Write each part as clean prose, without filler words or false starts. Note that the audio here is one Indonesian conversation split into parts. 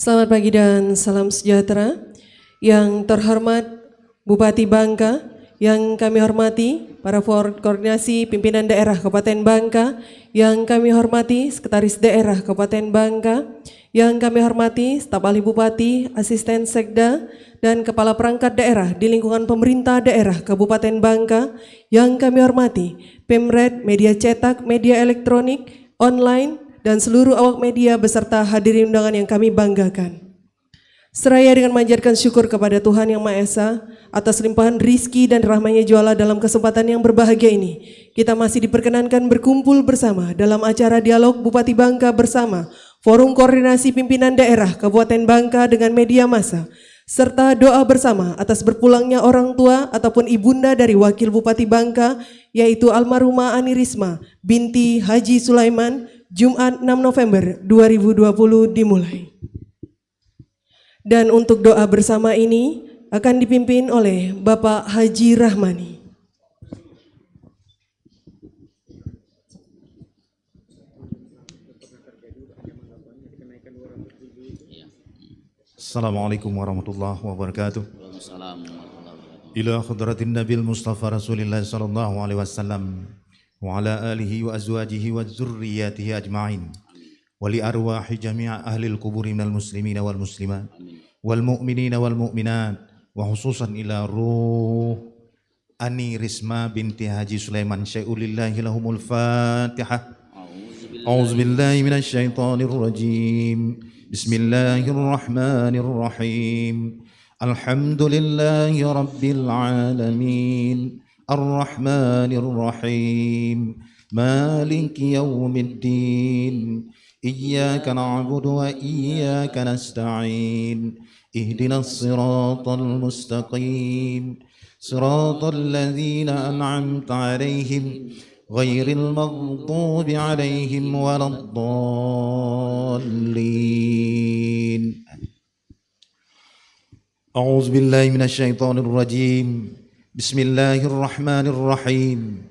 Selamat pagi dan salam sejahtera. Yang terhormat Bupati Bangka, yang kami hormati para koordinasi pimpinan daerah Kabupaten Bangka, yang kami hormati Sekretaris Daerah Kabupaten Bangka, yang kami hormati staf ahli Bupati, asisten Sekda, dan kepala perangkat daerah di lingkungan pemerintah daerah Kabupaten Bangka, yang kami hormati Pemret, media cetak, media elektronik, online, dan seluruh awak media beserta hadirin undangan yang kami banggakan. Seraya dengan memanjatkan syukur kepada Tuhan Yang Maha Esa atas limpahan rizki dan rahmatnya juala dalam kesempatan yang berbahagia ini, kita masih diperkenankan berkumpul bersama dalam acara dialog Bupati Bangka bersama Forum Koordinasi Pimpinan Daerah Kabupaten Bangka dengan media massa, serta doa bersama atas berpulangnya orang tua ataupun ibunda dari Wakil Bupati Bangka, yaitu almarhumah Ani Risma binti Haji Sulaiman, Jumat 6 November 2020 dimulai. Dan untuk doa bersama ini akan dipimpin oleh Bapak Haji Rahmani. Assalamualaikum warahmatullahi wabarakatuh. Ila khadratin Nabil Mustafa Rasulillah sallallahu alaihi wasallam wa ala alihi wa azwajihi wa dzurriyyatihi ajma'in wa li arwahi jami'a ahli al-quburi minal muslimina wal muslimat wal mu'minina wal mu'minat wa khususan ila ruh Ani Risma binti Haji Sulaiman syai'ulillahi lahumul Fatihah. A'udzubillahi minasyaitonir rajim. Bismillahirrahmanirrahim. Alhamdulillahi rabbil alamin. Ar-Rahmanir Rahim. Maliki yaumiddin. Iyyaka na'budu wa iyyaka nasta'in. Ihdinas siratal mustaqim. Siratal ladzina an'amta 'alaihim ghairil maghdubi 'alaihim waladdallin. A'udzu billahi minasyaitonir rajim. Bismillahirrahmanirrahim.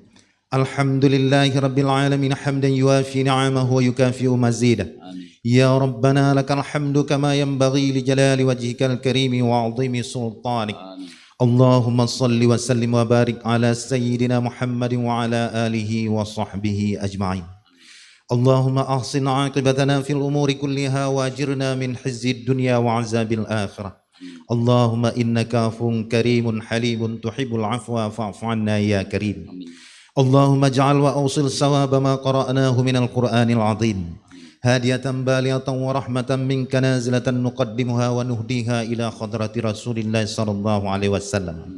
Alhamdulillahi rabbil alamin hamdan yuafi ni'amahu wa yukafi'u mazidah. Ya Rabbana lakal hamdu kama yanbaghi li jalali wajhikal karimi wa 'azimi sultanik. Allahumma salli wa sallim wa barik ala sayyidina Muhammadin wa ala alihi wa sahbihi ajma'in. Allahumma ahsin 'aqibatana fil umuri kulliha wa ajirna min khizyid dunya wa 'azabil akhirah. Allahumma innaka afuwwun karimun halimun tuhibbul afwa fa'fu 'anna ya karim. Allahumma ij'al wa awsil sawaba ma qara'nahu minal Qur'anil 'azim hadiyatan baliyatan wa rahmatan minka nazilatan nuqaddimuha wa nuhdiha ila khadrati Rasulillah sallallahu alaihi wasallam.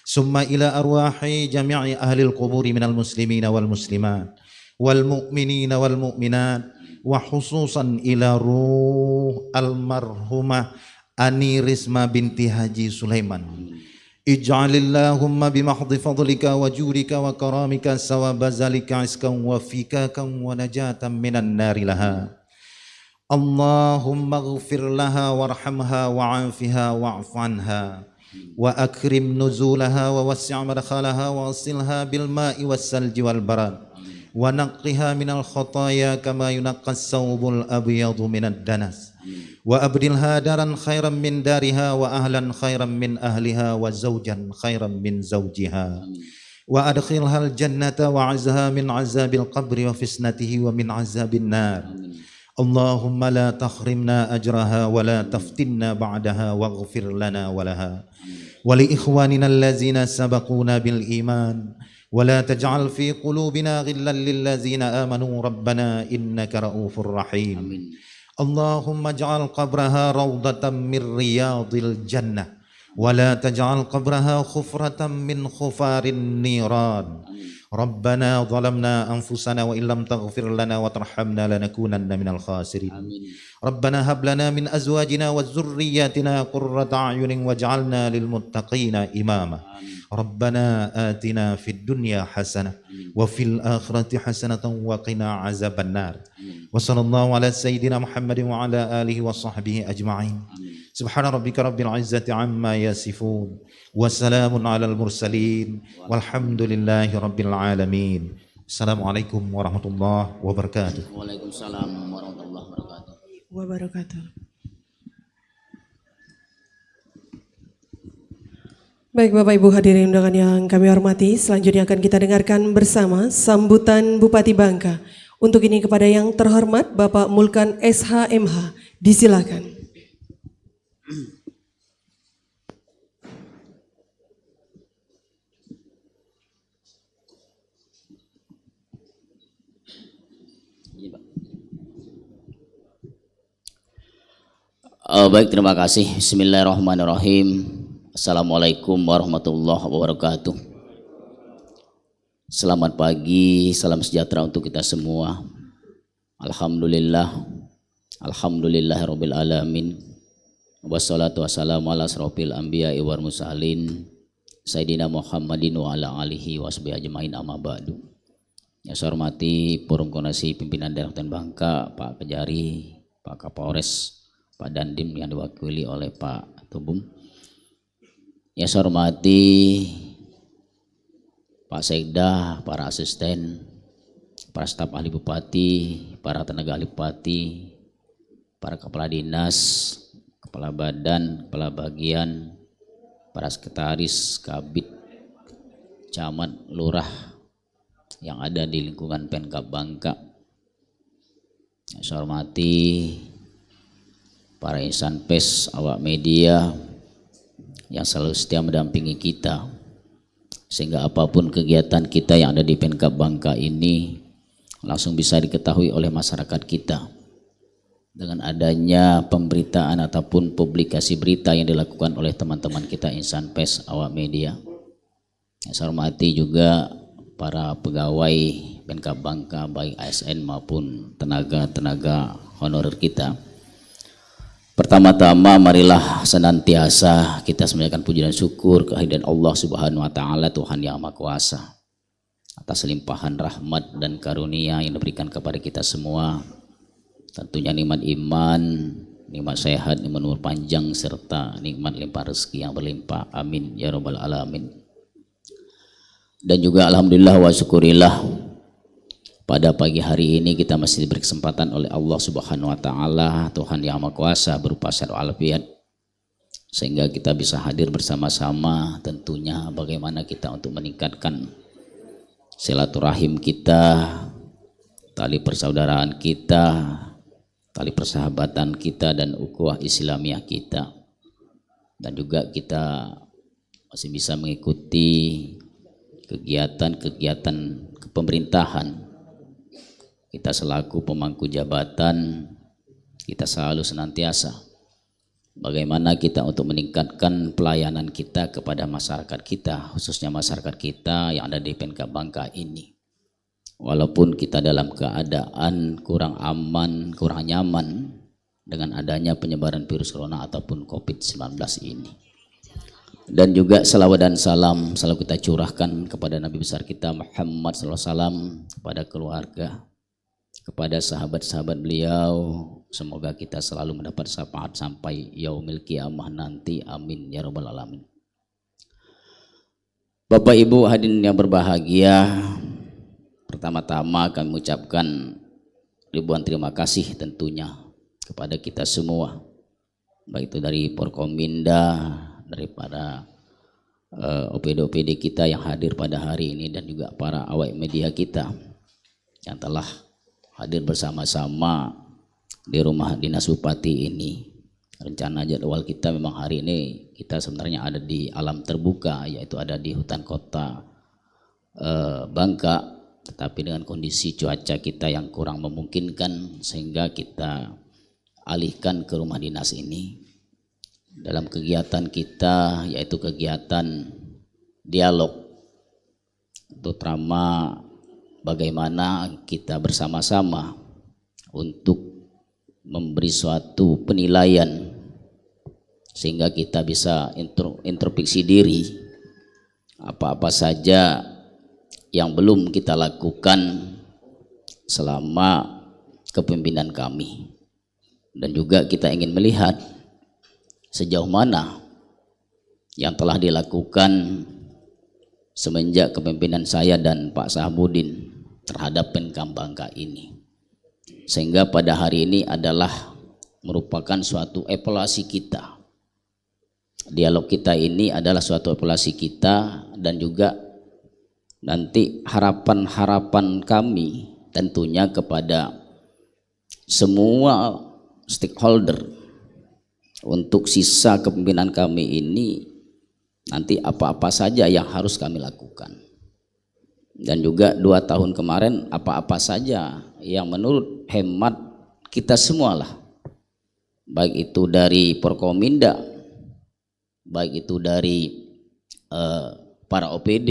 Summa ila arwahi jami'i ahli al-quburi minal muslimina wal muslimat wal mu'minina wal mu'minat wa khususan ila ruh almarhumah Ani Risma binti Haji Sulaiman. Ij'alillahumma bimahdhi fadlika wa judika wa karamika sawaba zalika iskan wa fikakan wa najatan minan nari laha. Allahumma ghfir laha warhamha wa'afiha wa'fu anha wa akrim nuzulaha wa wassi' madkhalaha wa asilha bil ma'i was salji wal barad wa naqqiha minal khataaya kama yunaqqas sawbul abyadu minad danas. Wa abdilha daran khairan min dariha wa ahlan khairan min ahliha wa zawjan khairan min zawjiha wa adkhilhal jannata wa azha min azabil qabri wa fisnatihi wa min azabin nar. Allahumma la tahrimna ajraha wa la taftinna ba'daha waghfir lana wa laha wa li ikhwanina allazina sabaquna bil iman wa la taj'al fi qulubina ghillan lil ladzina amanu rabbana innaka ra'ufur rahim. Allahumma ij'al qabraha rawdatan min riyadil jannah wa la taj'al qabraha khufratan min khufarin niran. Rabbana zalamna anfusana wa illam taghfir lana wa tarhamna lanakunanna minal khasirin. Rabbana hab lana min azwajina wa dzurriyyatina qurrata a'yunin waj'alna lil muttaqina imama. Rabbana atina fid dunya hasanah wa fil akhirati hasanatan wa qina azaban nar. Wa sallallahu ala sayyidina Muhammadin wa ala alihi wa sahbihi ajma'in. Subhana rabbika rabbil izzati amma yasifun wa salamun alal mursalin walhamdulillahi rabbil alamin. Assalamualaikum warahmatullahi wabarakatuh. Waalaikumsalam warahmatullahi wabarakatuh. Baik Bapak Ibu hadirin undangan yang kami hormati, selanjutnya akan kita dengarkan bersama sambutan Bupati Bangka. Untuk ini kepada yang terhormat Bapak Mulkan SHMH, disilakan. Baik, terima kasih. Bismillahirrahmanirrahim. Assalamualaikum warahmatullahi wabarakatuh. Selamat pagi, salam sejahtera untuk kita semua. Alhamdulillah, alhamdulillahirabbil alamin. Wassalatu wassalamu ala asrofil anbiya'i wal mursalin Sayyidina Muhammadin wa ala alihi wa sahbihi ajmain, amma ba'du. Yang saya hormati Forum Koordinasi Pimpinan Daerah Kabupaten Bangka, Pak Kejari, Pak Kapolres, Pak Dandim yang diwakili oleh Pak Tubum. Yang saya hormati Pak Sekda, para asisten, para staf ahli bupati, para tenaga ahli bupati, para kepala dinas, kepala badan, kepala bagian, para sekretaris, kabid, camat, lurah yang ada di lingkungan Pemkab Bangka. Yang saya hormati para insan pers, awak media yang selalu setia mendampingi kita, sehingga apapun kegiatan kita yang ada di Pemkab Bangka ini langsung bisa diketahui oleh masyarakat kita dengan adanya pemberitaan ataupun publikasi berita yang dilakukan oleh teman-teman kita insan pers, awak media. Yang saya hormati juga para pegawai Pemkab Bangka, baik ASN maupun tenaga-tenaga honorer kita. Pertama-tama marilah senantiasa kita menyampaikan puji dan syukur kehadiran Allah Subhanahu wa taala, Tuhan yang Maha Kuasa, atas limpahan rahmat dan karunia yang diberikan kepada kita semua. Tentunya nikmat iman, nikmat sehat, nikmat umur panjang, serta nikmat limpah rezeki yang berlimpah. Amin ya rabbal alamin. Dan juga alhamdulillah wa syukurillah, pada pagi hari ini kita masih diberi kesempatan oleh Allah Subhanahu wa taala, Tuhan yang Maha Kuasa, berupa sehat walafiat, sehingga kita bisa hadir bersama-sama. Tentunya bagaimana kita untuk meningkatkan silaturahim kita, tali persaudaraan kita, tali persahabatan kita, dan ukhuwah Islamiyah kita. Dan juga kita masih bisa mengikuti kegiatan-kegiatan kepemerintahan. Kita selaku pemangku jabatan, kita selalu senantiasa bagaimana kita untuk meningkatkan pelayanan kita kepada masyarakat kita, khususnya masyarakat kita yang ada di Pemkab Bangka ini. Walaupun kita dalam keadaan kurang aman, kurang nyaman dengan adanya penyebaran virus corona ataupun COVID-19 ini. Dan juga salawat dan salam selalu kita curahkan kepada Nabi besar kita Muhammad SAW, kepada keluarga, kepada sahabat-sahabat beliau. Semoga kita selalu mendapat syafaat sampai yaumil qiyamah nanti. Amin ya rabbal alamin. Bapak Ibu hadirin yang berbahagia, pertama-tama kami mengucapkan ribuan terima kasih tentunya kepada kita semua, baik itu dari Porkominda, daripada OPD-OPD kita yang hadir pada hari ini, dan juga para awak media kita yang telah hadir bersama-sama di rumah dinas bupati ini. Rencana jadwal kita memang hari ini kita sebenarnya ada di alam terbuka, yaitu ada di hutan kota Bangka, tetapi dengan kondisi cuaca kita yang kurang memungkinkan sehingga kita alihkan ke rumah dinas ini dalam kegiatan kita, yaitu kegiatan dialog, terutama bagaimana kita bersama-sama untuk memberi suatu penilaian sehingga kita bisa introspeksi diri apa-apa saja yang belum kita lakukan selama kepemimpinan kami, dan juga kita ingin melihat sejauh mana yang telah dilakukan semenjak kepemimpinan saya dan Pak Sahabudin terhadap Pemkab Bangka ini, sehingga pada hari ini adalah merupakan suatu evaluasi kita dialog kita ini adalah suatu evaluasi kita, dan juga nanti harapan-harapan kami tentunya kepada semua stakeholder untuk sisa kepemimpinan kami ini, nanti apa-apa saja yang harus kami lakukan, dan juga 2 tahun kemarin apa-apa saja yang menurut hemat kita semualah, baik itu dari Porkominda, baik itu dari para OPD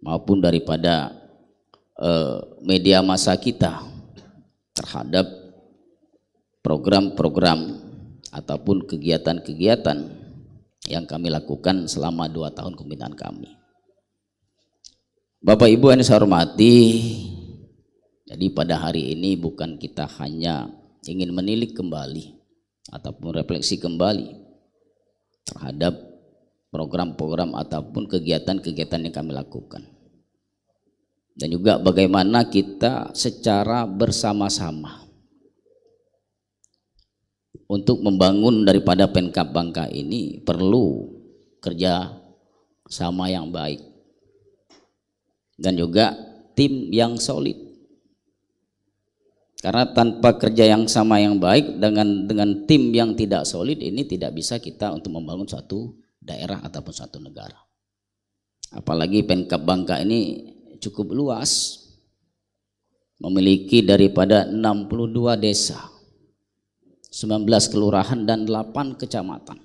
maupun daripada media massa kita terhadap program-program ataupun kegiatan-kegiatan yang kami lakukan selama 2 tahun kepemimpinan kami. Bapak Ibu yang saya hormati, jadi pada hari ini bukan kita hanya ingin menilik kembali ataupun refleksi kembali terhadap program-program ataupun kegiatan-kegiatan yang kami lakukan, dan juga bagaimana kita secara bersama-sama untuk membangun daripada Pemkab Bangka ini perlu kerja sama yang baik dan juga tim yang solid. Karena tanpa kerja yang sama yang baik dengan tim yang tidak solid ini tidak bisa kita untuk membangun suatu daerah ataupun suatu negara. Apalagi Pemkab Bangka ini cukup luas, memiliki daripada 62 desa, 19 kelurahan dan 8 kecamatan.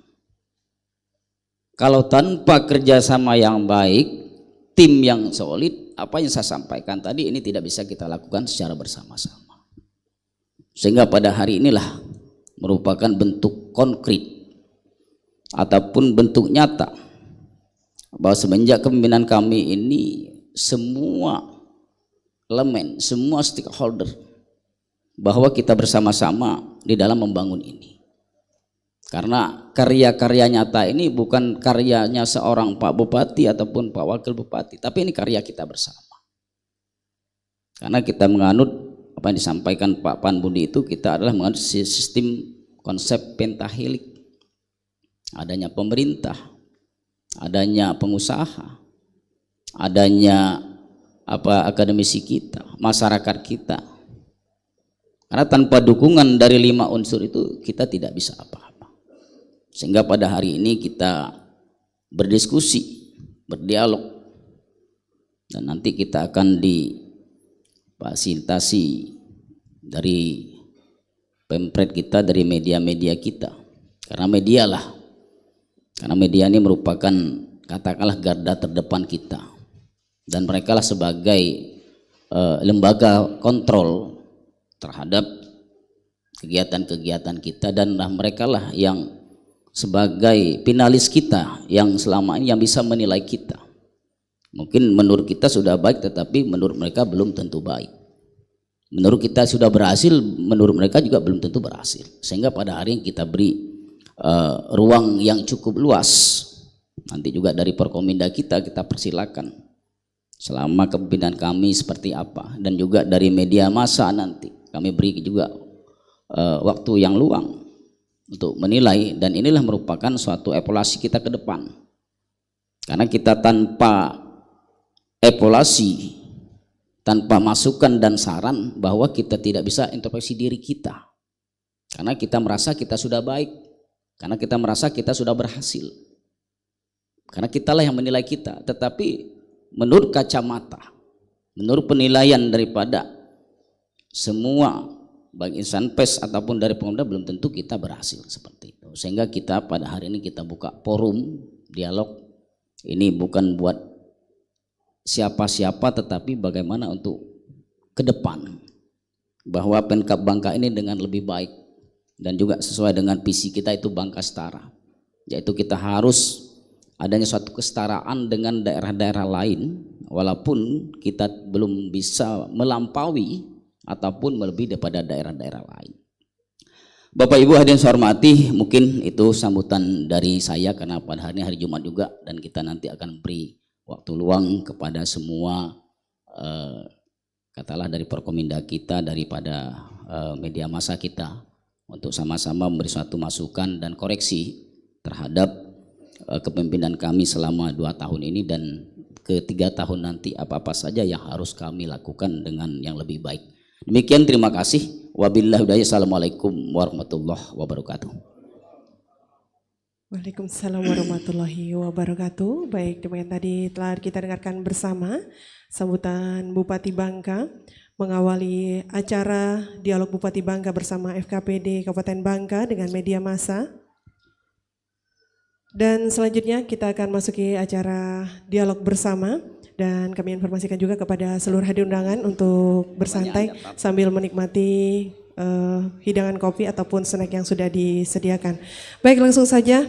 Kalau tanpa kerjasama yang baik, tim yang solid, apa yang saya sampaikan tadi ini tidak bisa kita lakukan secara bersama-sama. Sehingga pada hari inilah merupakan bentuk konkret ataupun bentuk nyata bahwa semenjak kepemimpinan kami ini semua elemen, semua stakeholder, bahwa kita bersama-sama di dalam membangun ini. Karena karya-karya nyata ini bukan karyanya seorang Pak Bupati ataupun Pak Wakil Bupati, tapi ini karya kita bersama. Karena kita menganut apa yang disampaikan Pak Pan Budi itu, kita adalah menganut sistem konsep pentahelik. Adanya pemerintah, adanya pengusaha, adanya akademisi kita, masyarakat kita. Karena tanpa dukungan dari 5 unsur itu kita tidak bisa apa-apa. Sehingga pada hari ini kita berdiskusi, berdialog, dan nanti kita akan difasilitasi dari pempret kita, dari media-media kita. Karena media ini merupakan katakanlah garda terdepan kita, dan mereka lah sebagai lembaga kontrol terhadap kegiatan-kegiatan kita, dan mereka lah yang sebagai finalis kita yang selama ini yang bisa menilai kita. Mungkin menurut kita sudah baik, tetapi menurut mereka belum tentu baik. Menurut kita sudah berhasil, menurut mereka juga belum tentu berhasil. Sehingga pada hari ini kita beri ruang yang cukup luas. Nanti juga dari Porkominda kita persilakan selama kepemimpinan kami seperti apa, dan juga dari media massa nanti kami beri juga waktu yang luang untuk menilai, dan inilah merupakan suatu evaluasi kita ke depan. Karena kita tanpa evaluasi, tanpa masukan dan saran, bahwa kita tidak bisa introspeksi diri kita. Karena kita merasa kita sudah baik, karena kita merasa kita sudah berhasil. Karena kitalah yang menilai kita, tetapi menurut kacamata, menurut penilaian daripada semua baik insan pers ataupun dari pemuda, belum tentu kita berhasil seperti itu. Sehingga kita pada hari ini kita buka forum dialog ini bukan buat siapa-siapa, tetapi bagaimana untuk ke depan, bahwa Pemkab Bangka ini dengan lebih baik dan juga sesuai dengan visi kita itu Bangka Setara, yaitu kita harus adanya suatu kesetaraan dengan daerah-daerah lain, walaupun kita belum bisa melampaui ataupun melebihi daripada daerah-daerah lain. Bapak Ibu hadirin saya hormati, mungkin itu sambutan dari saya karena pada hari ini hari Jumat juga, dan kita nanti akan beri waktu luang kepada semua katalah dari Porkominda kita, daripada media massa kita, untuk sama-sama memberi suatu masukan dan koreksi terhadap kepemimpinan kami selama 2 tahun ini dan ke-3 tahun nanti apa-apa saja yang harus kami lakukan dengan yang lebih baik. Demikian, terima kasih. Wabillahi hidayah. Assalamualaikum warahmatullahi wabarakatuh. Waalaikumsalam warahmatullahi wabarakatuh. Baik, demikian tadi telah kita dengarkan bersama sambutan Bupati Bangka mengawali acara dialog Bupati Bangka bersama FKPD Kabupaten Bangka dengan media massa. Dan selanjutnya kita akan masuki acara dialog bersama dan kami informasikan juga kepada seluruh hadir undangan untuk bersantai sambil menikmati hidangan kopi ataupun snack yang sudah disediakan. Baik, langsung saja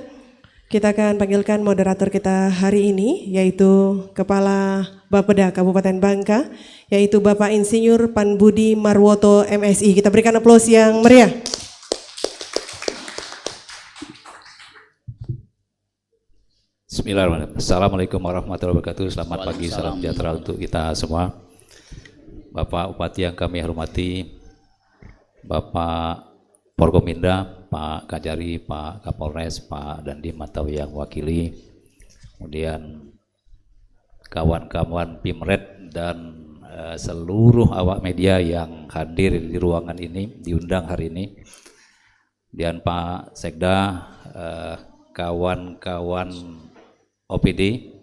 kita akan panggilkan moderator kita hari ini, yaitu Kepala Bapeda Kabupaten Bangka, yaitu Bapak Insinyur Panbudi Marwoto MSI. Kita berikan aplaus yang meriah. Bismillahirrahmanirrahim. Assalamualaikum warahmatullahi wabarakatuh. Selamat pagi, salam sejahtera untuk kita semua. Bapak Bupati yang kami hormati, Bapak Forkominda, Pak Kajari, Pak Kapolres, Pak Dandim atau yang wakili, kemudian kawan-kawan Pimret dan seluruh awak media yang hadir di ruangan ini, diundang hari ini, dan Pak Sekda, kawan-kawan OPD,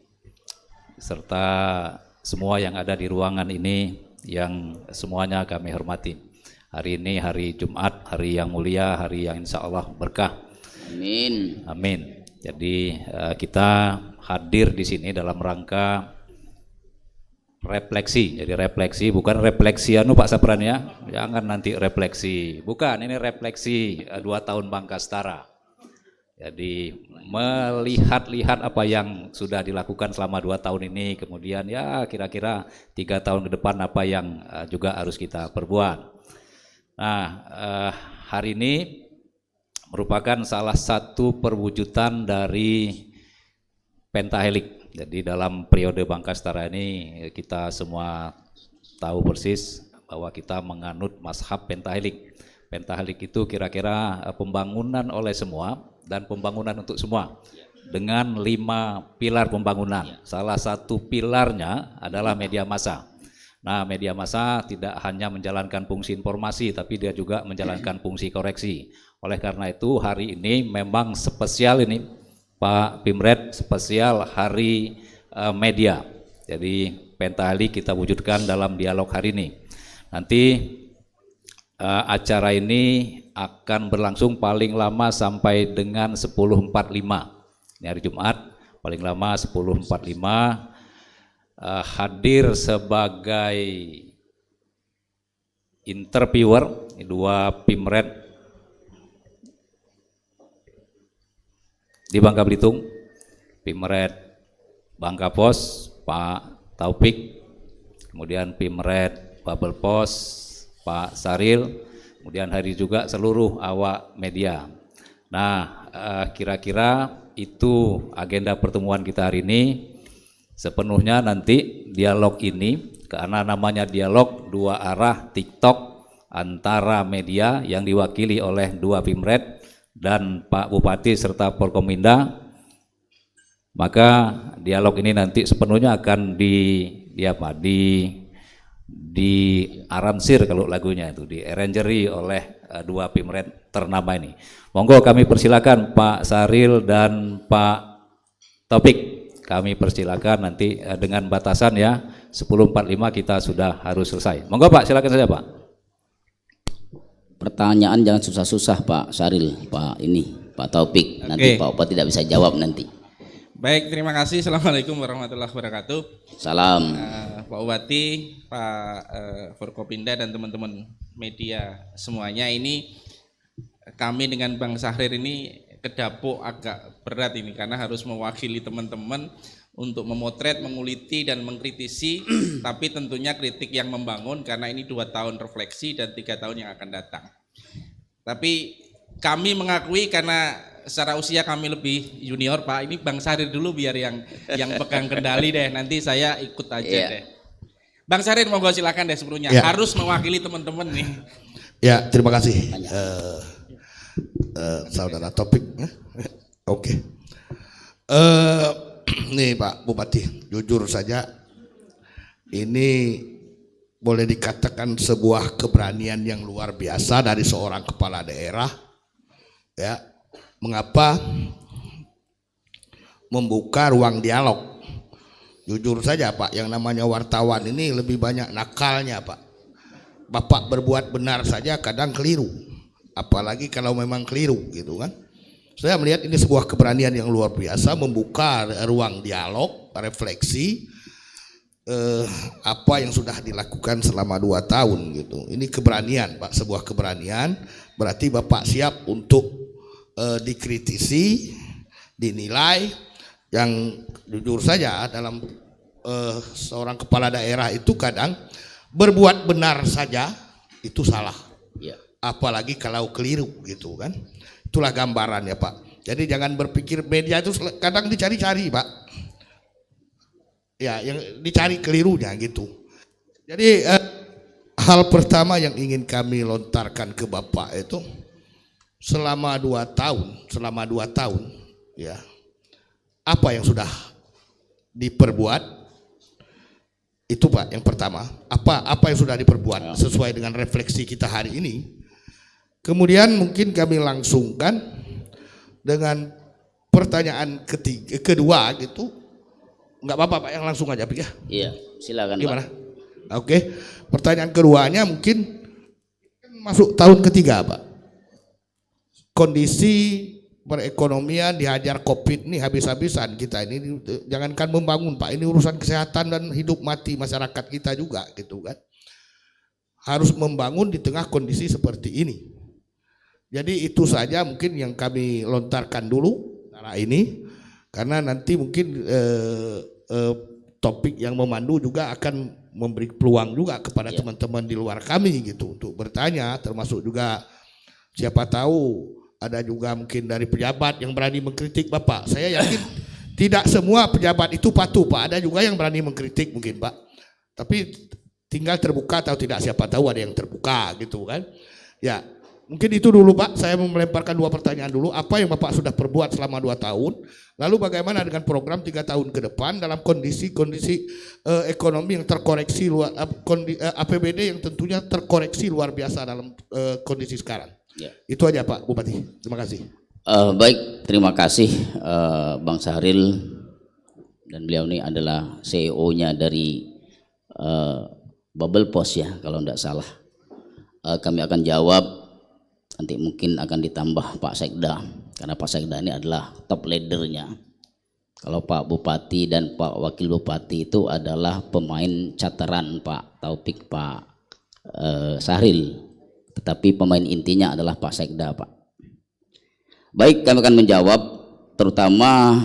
serta semua yang ada di ruangan ini yang semuanya kami hormati. Hari ini hari Jumat, hari yang mulia, hari yang insya Allah berkah. Amin. Amin. Jadi kita hadir di sini dalam rangka refleksi. Jadi refleksi bukan refleksi Pak Sapran ya. Jangan nanti refleksi. Bukan, ini refleksi 2 tahun Bangka Setara. Jadi melihat-lihat apa yang sudah dilakukan selama 2 tahun ini, kemudian ya kira-kira 3 tahun ke depan apa yang juga harus kita perbuat. Nah, hari ini merupakan salah satu perwujudan dari pentahelik. Jadi dalam periode Bangka Setara ini kita semua tahu persis bahwa kita menganut mazhab pentahelik. Pentahelik itu kira-kira pembangunan oleh semua dan pembangunan untuk semua dengan 5 pilar pembangunan. Salah satu pilarnya adalah media massa. Nah, media massa tidak hanya menjalankan fungsi informasi, tapi dia juga menjalankan fungsi koreksi. Oleh karena itu hari ini memang spesial ini Pak Pimret, spesial hari media. Jadi pentahelik kita wujudkan dalam dialog hari ini. Nanti acara ini akan berlangsung paling lama sampai dengan 10.45. Ini hari Jumat, paling lama 10.45. Hadir sebagai interviewer 2 Pimret di Bangka Belitung, Pimret Bangka Pos Pak Taufik, kemudian Pimret Babel Pos Pak Saril, kemudian hari juga seluruh awak media. Nah, kira-kira itu agenda pertemuan kita hari ini. Sepenuhnya nanti dialog ini, karena namanya dialog 2 arah TikTok antara media yang diwakili oleh 2 Pimret dan Pak Bupati serta Forkominda, maka dialog ini nanti sepenuhnya akan diaransir kalau lagunya itu, diarrangeri oleh 2 Pimret ternama ini. Monggo kami persilakan Pak Saril dan Pak Taufik, kami persilakan nanti dengan batasan ya 10.45 kita sudah harus selesai. Monggo Pak, silakan saja Pak. Pertanyaan jangan susah-susah Pak Saril, Pak Taufik. Nanti Pak Bupati tidak bisa jawab nanti. Baik, terima kasih. Assalamualaikum warahmatullahi wabarakatuh. Salam. Pak Bupati, Pak Forkopinda dan teman-teman media semuanya, ini kami dengan Bang Syahrir ini kedapuk agak berat ini karena harus mewakili teman-teman untuk memotret, menguliti dan mengkritisi tapi tentunya kritik yang membangun karena ini 2 tahun refleksi dan 3 tahun yang akan datang. Tapi kami mengakui karena secara usia kami lebih junior Pak, ini Bang Syahrir dulu biar yang pegang kendali deh, nanti saya ikut aja deh. Bang Syahrir monggo silakan deh sebelumnya, harus mewakili teman-teman nih. Ya, terima kasih saudara Taufik. Oke. Eh, nih Pak Bupati, jujur saja ini boleh dikatakan sebuah keberanian yang luar biasa dari seorang kepala daerah. Ya, mengapa membuka ruang dialog? Jujur saja Pak, yang namanya wartawan ini lebih banyak nakalnya Pak. Bapak berbuat benar saja kadang keliru, apalagi kalau memang keliru gitu kan. Saya melihat ini sebuah keberanian yang luar biasa, membuka ruang dialog, refleksi apa yang sudah dilakukan selama 2 tahun gitu. Ini keberanian Pak, sebuah keberanian. Berarti Bapak siap untuk dikritisi, dinilai. Yang jujur saja dalam seorang kepala daerah itu kadang berbuat benar saja itu salah, apalagi kalau keliru gitu kan. Itulah gambaran ya Pak. Jadi jangan berpikir media itu kadang dicari-cari Pak, ya yang dicari kelirunya gitu. Jadi hal pertama yang ingin kami lontarkan ke Bapak itu selama 2 tahun ya, apa yang sudah diperbuat itu Pak. Yang pertama, apa yang sudah diperbuat sesuai dengan refleksi kita hari ini. Kemudian mungkin kami langsungkan dengan pertanyaan kedua gitu. Enggak apa-apa Pak, yang langsung aja Pak ya. Iya, silakan Gimana? Pak. Oke. Pertanyaan keduanya mungkin masuk tahun ketiga Pak. Kondisi perekonomian dihajar Covid ini habis-habisan kita ini, jangankan membangun Pak, ini urusan kesehatan dan hidup mati masyarakat kita juga gitu kan. Harus membangun di tengah kondisi seperti ini. Jadi itu saja mungkin yang kami lontarkan dulu cara ini, karena nanti mungkin topik yang memandu juga akan memberi peluang juga kepada teman-teman di luar kami gitu untuk bertanya, termasuk juga siapa tahu ada juga mungkin dari pejabat yang berani mengkritik Bapak. Saya yakin tidak semua pejabat itu patuh Pak, ada juga yang berani mengkritik mungkin Pak. Tapi tinggal terbuka atau tidak, siapa tahu ada yang terbuka gitu kan. Ya, mungkin itu dulu Pak, saya mau melemparkan 2 pertanyaan dulu. Apa yang Bapak sudah perbuat selama 2 tahun, lalu bagaimana dengan program 3 tahun ke depan dalam kondisi ekonomi yang terkoreksi APBD yang tentunya terkoreksi luar biasa dalam kondisi sekarang. Ya. Itu aja Pak Bupati, terima kasih. Baik, terima kasih Bang Sahril, dan beliau ini adalah CEO-nya dari Bubble Post ya kalau tidak salah. Kami akan jawab, nanti mungkin akan ditambah Pak Sekda, karena Pak Sekda ini adalah top leadernya. Kalau Pak Bupati dan Pak Wakil Bupati itu adalah pemain cateran Pak Taufik, Pak Sahril. Tetapi pemain intinya adalah Pak Sekda Pak. Baik, kami akan menjawab terutama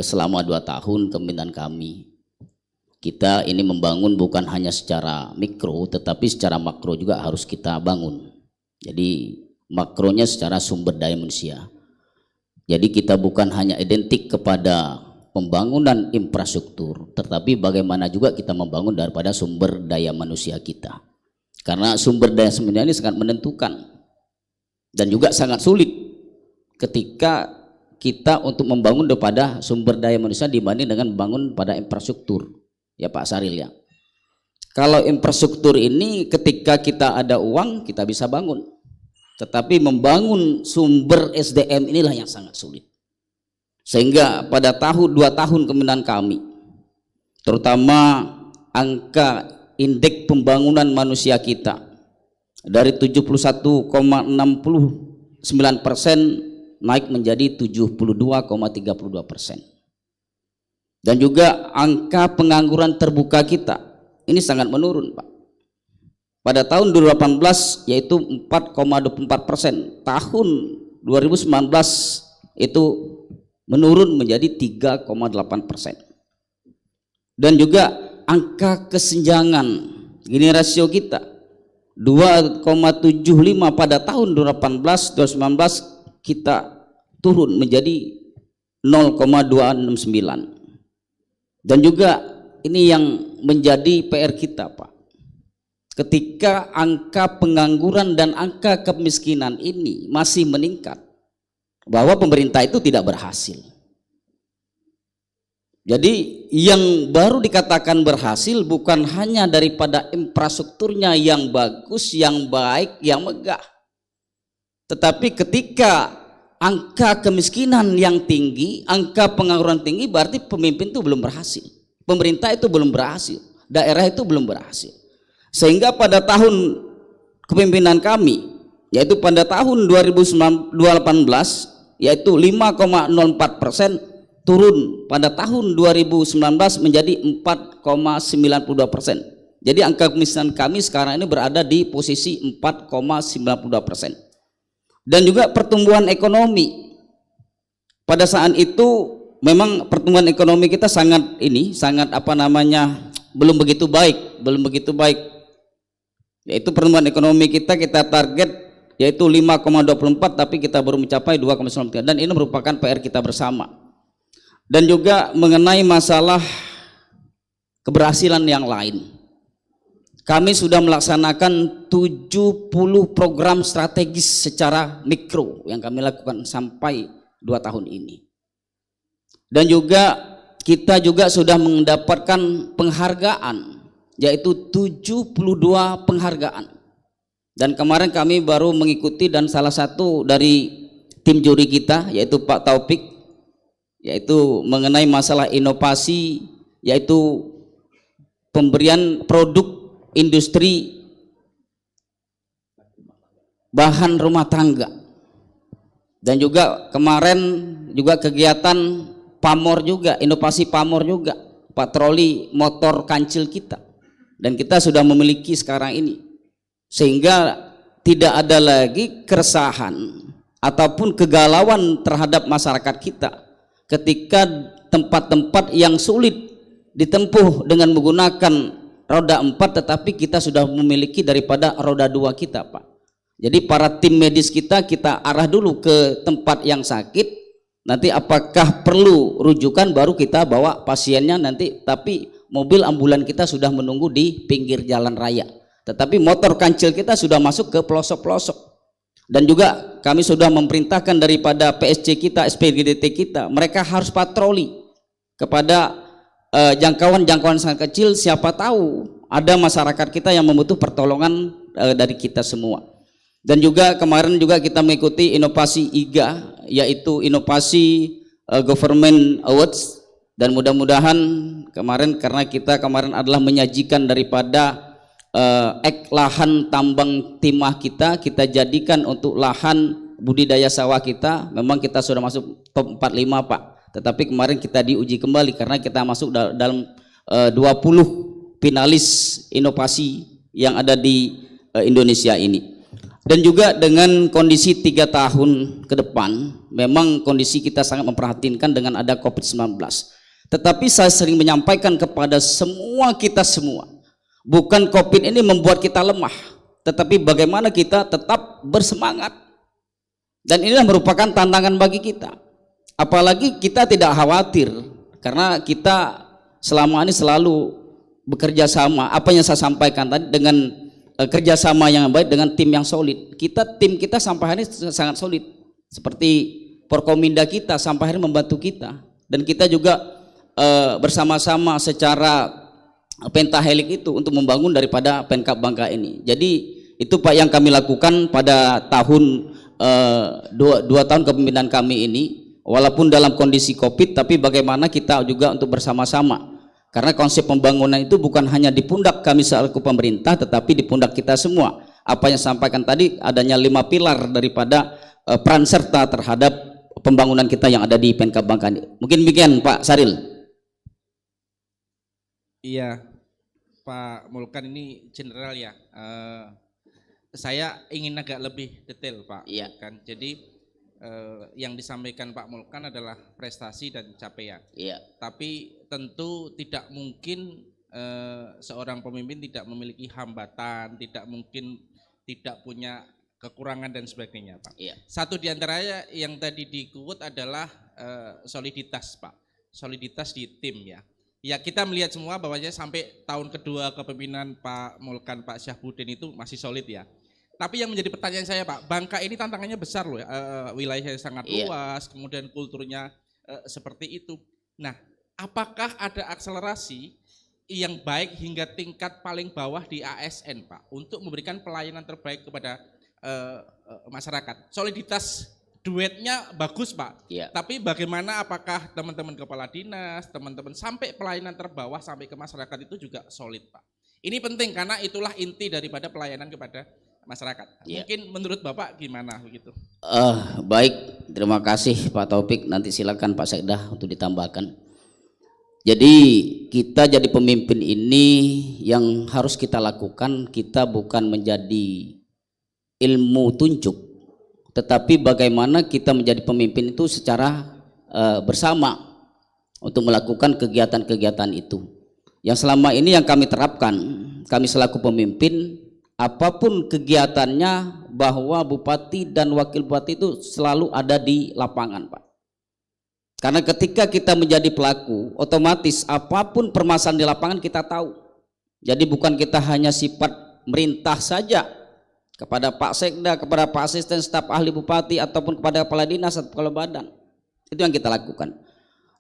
selama 2 tahun kepemimpinan kami. Kita ini membangun bukan hanya secara mikro, tetapi secara makro juga harus kita bangun. Jadi makronya secara sumber daya manusia. Jadi kita bukan hanya identik kepada pembangunan infrastruktur, tetapi bagaimana juga kita membangun daripada sumber daya manusia kita. Karena sumber daya manusia ini sangat menentukan dan juga sangat sulit ketika kita untuk membangun daripada sumber daya manusia dibanding dengan membangun pada infrastruktur. Ya Pak Sahril ya. Kalau infrastruktur ini ketika kita ada uang kita bisa bangun. Tetapi membangun sumber SDM inilah yang sangat sulit. Sehingga pada 2 tahun kepemimpinan kami, terutama angka indeks pembangunan manusia kita dari 71,69% naik menjadi 72,32%. Dan juga angka pengangguran terbuka kita ini sangat menurun Pak. Pada tahun 2018 yaitu 4,24%, tahun 2019 itu menurun menjadi 3,8%. Dan juga angka kesenjangan gini rasio kita 2,75 pada tahun 2018, 2019 kita turun menjadi 0,269. Dan juga ini yang menjadi PR kita Pak. Ketika angka pengangguran dan angka kemiskinan ini masih meningkat, bahwa pemerintah itu tidak berhasil. Jadi yang baru dikatakan berhasil bukan hanya daripada infrastrukturnya yang bagus, yang baik, yang megah. Tetapi ketika angka kemiskinan yang tinggi, angka pengangguran tinggi, berarti pemimpin itu belum berhasil. Pemerintah itu belum berhasil, daerah itu belum berhasil. Sehingga pada tahun kepemimpinan kami, yaitu pada tahun 2018, yaitu 5,04%, turun pada tahun 2019 menjadi 4,92%. Jadi angka kemiskinan kami sekarang ini berada di posisi 4,92%. Dan juga pertumbuhan ekonomi. Pada saat itu memang pertumbuhan ekonomi kita sangat belum begitu baik. Yaitu pertumbuhan ekonomi kita target yaitu 5,24, tapi kita baru mencapai 2,93, dan ini merupakan PR kita bersama. Dan juga mengenai masalah keberhasilan yang lain, kami sudah melaksanakan 70 program strategis secara mikro yang kami lakukan sampai 2 tahun ini. Dan juga kita juga sudah mendapatkan penghargaan, yaitu 72 penghargaan. Dan kemarin kami baru mengikuti, dan salah satu dari tim juri kita yaitu Pak Taufik, yaitu mengenai masalah inovasi, yaitu pemberian produk industri bahan rumah tangga. Dan juga kemarin juga kegiatan pamor juga, inovasi pamor juga, patroli motor kancil kita, dan kita sudah memiliki sekarang ini, sehingga tidak ada lagi keresahan ataupun kegalauan terhadap masyarakat kita ketika tempat-tempat yang sulit ditempuh dengan menggunakan roda 4, tetapi kita sudah memiliki daripada roda 2 kita, Pak. Jadi para tim medis kita arah dulu ke tempat yang sakit, nanti apakah perlu rujukan baru kita bawa pasiennya nanti, tapi mobil ambulan kita sudah menunggu di pinggir jalan raya, tetapi motor kancil kita sudah masuk ke pelosok-pelosok. Dan juga kami sudah memerintahkan daripada PSC kita, SPGDT kita, mereka harus patroli kepada jangkauan-jangkauan sangat kecil, siapa tahu ada masyarakat kita yang membutuh pertolongan dari kita semua. Dan juga kemarin juga kita mengikuti inovasi IGA, yaitu inovasi Government Awards, dan mudah-mudahan kemarin, karena kita kemarin adalah menyajikan daripada lahan tambang timah kita jadikan untuk lahan budidaya sawah kita. Memang kita sudah masuk top 45, Pak, tetapi kemarin kita diuji kembali karena kita masuk dalam 20 finalis inovasi yang ada di Indonesia ini. Dan juga dengan kondisi 3 tahun ke depan, memang kondisi kita sangat memperhatikan dengan ada COVID-19. Tetapi saya sering menyampaikan kepada kita semua, bukan COVID ini membuat kita lemah, tetapi bagaimana kita tetap bersemangat. Dan inilah merupakan tantangan bagi kita. Apalagi kita tidak khawatir, karena kita selama ini selalu bekerja sama. Apa yang saya sampaikan tadi, dengan kerjasama yang baik dengan tim yang solid. Tim kita sampai hari ini sangat solid. Seperti Forkominda kita sampai hari ini membantu kita. Dan kita juga bersama-sama secara pentahelik itu untuk membangun daripada Pemkab Bangka ini. Jadi itu, Pak, yang kami lakukan pada tahun 2 tahun kepemimpinan kami ini, walaupun dalam kondisi COVID, tapi bagaimana kita juga untuk bersama-sama, karena konsep pembangunan itu bukan hanya di pundak kami selaku pemerintah, tetapi di pundak kita semua. Apa yang sampaikan tadi, adanya 5 pilar daripada peran serta terhadap pembangunan kita yang ada di Pemkab Bangka ini. Mungkin demikian, Pak Saril. Iya, Pak Mulkan, ini general ya. Saya ingin agak lebih detail, Pak Mulkan. Jadi yang disampaikan Pak Mulkan adalah prestasi dan capaian. Tapi tentu tidak mungkin seorang pemimpin tidak memiliki hambatan, tidak mungkin tidak punya kekurangan dan sebagainya, Pak. Satu diantaranya yang tadi di-quote adalah soliditas, Pak. Soliditas di tim ya. Ya, kita melihat semua bahwanya sampai tahun kedua kepemimpinan Pak Mulkan, Pak Syahbudin itu masih solid ya. Tapi yang menjadi pertanyaan saya, Pak, Bangka ini tantangannya besar loh, wilayahnya sangat luas, kemudian kulturnya seperti itu. Nah, apakah ada akselerasi yang baik hingga tingkat paling bawah di ASN Pak untuk memberikan pelayanan terbaik kepada masyarakat? Soliditas duetnya bagus Pak, Iya. tapi bagaimana apakah teman-teman kepala dinas, teman-teman sampai pelayanan terbawah sampai ke masyarakat itu juga solid Pak? Ini penting karena itulah inti daripada pelayanan kepada masyarakat. Iya. Mungkin menurut Bapak gimana begitu? Baik, terima kasih Pak Taufik. Nanti silakan Pak Sekda untuk ditambahkan. Jadi kita jadi pemimpin ini yang harus kita lakukan, kita bukan menjadi ilmu tunjuk, tetapi bagaimana kita menjadi pemimpin itu secara bersama untuk melakukan kegiatan-kegiatan itu. Yang selama ini yang kami terapkan, kami selaku pemimpin, apapun kegiatannya bahwa bupati dan wakil bupati itu selalu ada di lapangan Pak. Karena ketika kita menjadi pelaku, otomatis apapun permasalahan di lapangan kita tahu. Jadi bukan kita hanya sifat merintah saja kepada Pak Sekda, kepada Pak Asisten staf ahli bupati ataupun kepada kepala dinas atau kepala badan. Itu yang kita lakukan.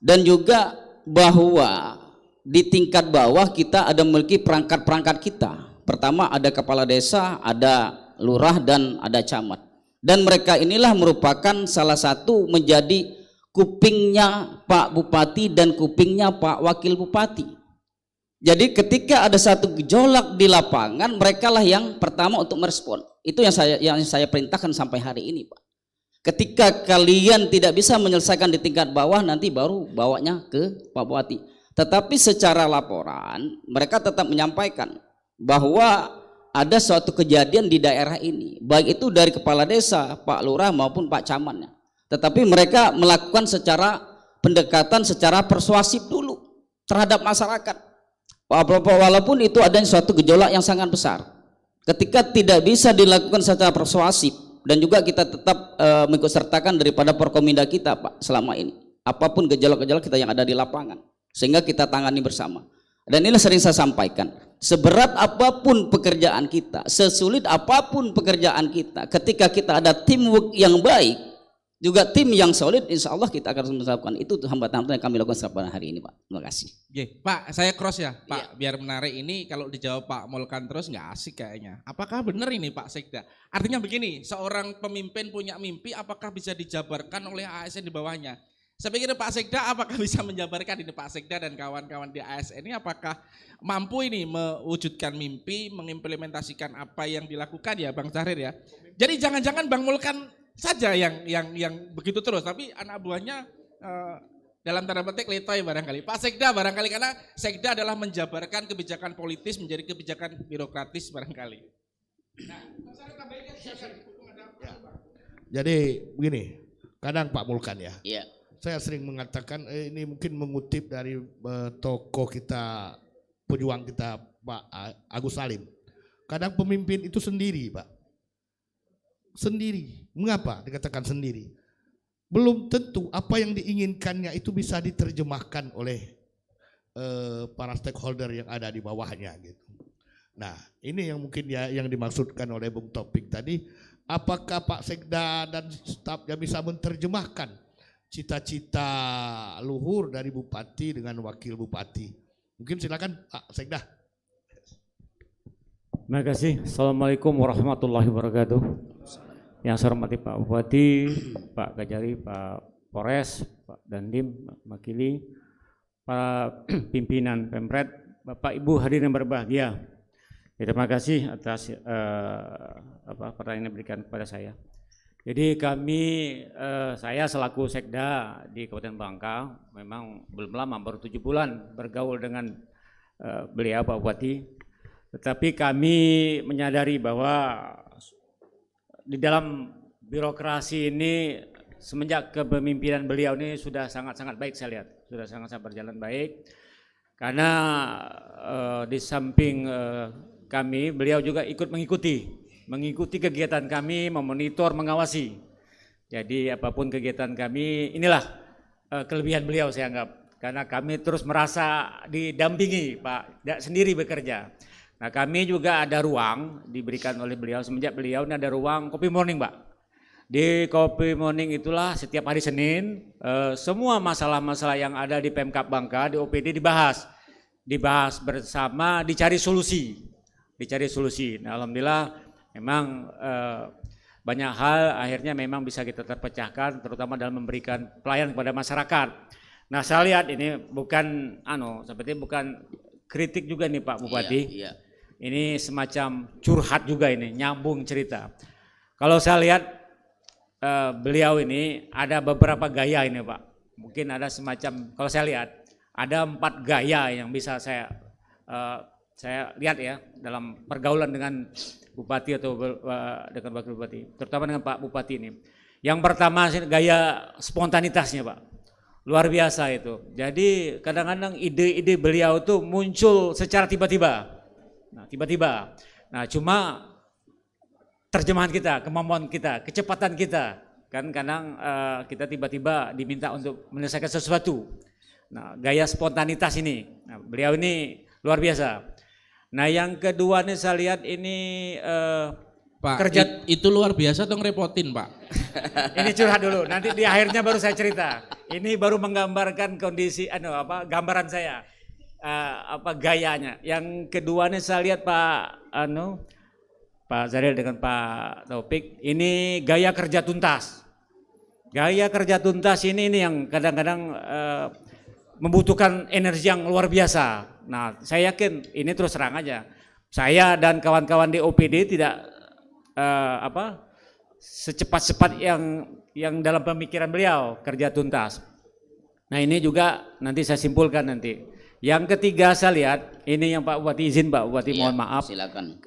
Dan juga bahwa di tingkat bawah kita ada memiliki perangkat-perangkat kita. Pertama ada kepala desa, ada lurah dan ada camat. Dan mereka inilah merupakan salah satu menjadi kupingnya Pak Bupati dan kupingnya Pak Wakil Bupati. Jadi ketika ada satu gejolak di lapangan, mereka lah yang pertama untuk merespon. Itu yang saya perintahkan sampai hari ini Pak. Ketika kalian tidak bisa menyelesaikan di tingkat bawah, nanti baru bawanya ke Pak Bupati. Tetapi secara laporan mereka tetap menyampaikan bahwa ada suatu kejadian di daerah ini, baik itu dari kepala desa, Pak Lurah maupun Pak Camatnya. Tetapi mereka melakukan secara pendekatan secara persuasif dulu terhadap masyarakat. Walaupun itu ada suatu gejolak yang sangat besar. Ketika tidak bisa dilakukan secara persuasif dan juga kita tetap mengikut sertakan daripada Porkominda kita Pak selama ini. Apapun gejolak-gejolak kita yang ada di lapangan, sehingga kita tangani bersama. Dan inilah sering saya sampaikan, seberat apapun pekerjaan kita, sesulit apapun pekerjaan kita, ketika kita ada teamwork yang baik, juga tim yang solid, insya Allah kita akan melakukan itu. Hambatan yang kami lakukan pada hari ini Pak. Terima kasih. Pak, saya cross ya Pak, biar menarik. Ini kalau dijawab Pak Molkan terus nggak asik kayaknya. Apakah benar ini Pak Sekda? Artinya begini, seorang pemimpin punya mimpi, apakah bisa dijabarkan oleh ASN di bawahnya? Saya pikir Pak Sekda apakah bisa menjabarkan ini Pak Sekda dan kawan-kawan di ASN ini apakah mampu ini mewujudkan mimpi, mengimplementasikan apa yang dilakukan ya Bang Zahrir ya. Jadi jangan-jangan Bang Molkan saja yang begitu terus, tapi anak buahnya dalam tanda petik letoy barangkali. Pak Sekda barangkali, karena Sekda adalah menjabarkan kebijakan politis menjadi kebijakan birokratis barangkali. Nah, Jadi begini, kadang Pak Mulkan ya. Iya. Saya sering mengatakan ini mungkin mengutip dari tokoh kita, pejuang kita Pak Agus Salim. Kadang pemimpin itu sendiri Pak. Sendiri. Mengapa dikatakan sendiri? Belum tentu apa yang diinginkannya itu bisa diterjemahkan oleh para stakeholder yang ada di bawahnya gitu. Nah ini yang mungkin ya yang dimaksudkan oleh Bung Topik tadi. Apakah Pak Sekda dan stafnya bisa menerjemahkan cita-cita luhur dari bupati dengan wakil bupati? Mungkin silakan Pak Sekda. Terima kasih. Assalamualaikum warahmatullahi wabarakatuh. Yang saya hormati Pak Bupati, Pak Gajari, Pak Polres, Pak Dandim, Pak Makili, para pimpinan Pemret, Bapak Ibu hadirin berbahagia. Terima kasih atas pertanyaan yang diberikan kepada saya. Jadi saya selaku Sekda di Kabupaten Bangka memang belum lama, baru 7 bulan bergaul dengan beliau Pak Bupati. Tetapi kami menyadari bahwa di dalam birokrasi ini semenjak kepemimpinan beliau ini sudah sangat-sangat baik, saya lihat. Sudah sangat-sangat berjalan baik. Karena di samping kami, beliau juga ikut mengikuti kegiatan kami, memonitor, mengawasi. Jadi apapun kegiatan kami, inilah kelebihan beliau saya anggap. Karena kami terus merasa didampingi, Pak, tidak sendiri bekerja. Nah kami juga ada ruang diberikan oleh beliau, semenjak beliau ini ada ruang kopi morning Pak. Di Kopi Morning itulah setiap hari Senin semua masalah-masalah yang ada di Pemkab Bangka, di OPD dibahas bersama, dicari solusi. Nah, alhamdulillah memang banyak hal akhirnya memang bisa kita terpecahkan, terutama dalam memberikan pelayanan kepada masyarakat. Nah, saya lihat ini bukan seperti bukan kritik juga nih Pak Bupati. Iya. Ini semacam curhat juga, ini nyambung cerita. Kalau saya lihat beliau ini ada beberapa gaya ini Pak. Mungkin ada semacam, kalau saya lihat ada 4 gaya yang bisa saya lihat ya dalam pergaulan dengan Bupati atau dengan Wakil Bupati, terutama dengan Pak Bupati ini. Yang pertama gaya spontanitasnya Pak, luar biasa itu. Jadi kadang-kadang ide-ide beliau tuh muncul secara tiba-tiba. Nah, cuma terjemahan kita, kemampuan kita, kecepatan kita, kan kadang kita tiba-tiba diminta untuk menyelesaikan sesuatu. Nah, gaya spontanitas ini, nah, beliau ini luar biasa. Nah, yang kedua nih saya lihat ini Pak, kerja itu luar biasa dong, repotin Pak. ini curhat dulu, nanti di akhirnya baru saya cerita. Ini baru menggambarkan kondisi gambaran saya gayanya. Yang kedua nih saya lihat Pak Zahir dengan Pak Taufik, ini gaya kerja tuntas. Gaya kerja tuntas ini yang kadang-kadang membutuhkan energi yang luar biasa. Nah, saya yakin ini terus terang aja, saya dan kawan-kawan di OPD tidak secepat-cepat yang dalam pemikiran beliau kerja tuntas. Nah, ini juga nanti saya simpulkan nanti. Yang ketiga saya lihat ini yang Pak Bupati, izin Pak Bupati, mohon maaf. Silakan.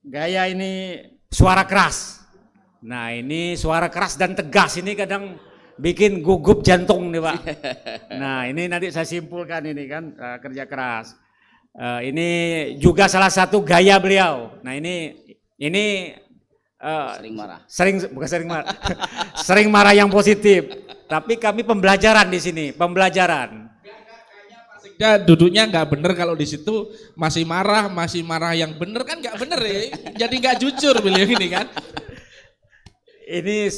Gaya ini suara keras. Nah, ini suara keras dan tegas ini kadang bikin gugup jantung nih Pak. Nah, ini nanti saya simpulkan ini kan kerja keras. Ini juga salah satu gaya beliau. Nah, ini Sering marah. Bukan sering marah. Sering marah yang positif. Tapi kami pembelajaran di sini, pembelajaran. Sekda duduknya nggak bener kalau di situ masih marah yang bener kan nggak bener ya. Jadi nggak jujur beliau ini kan. Ini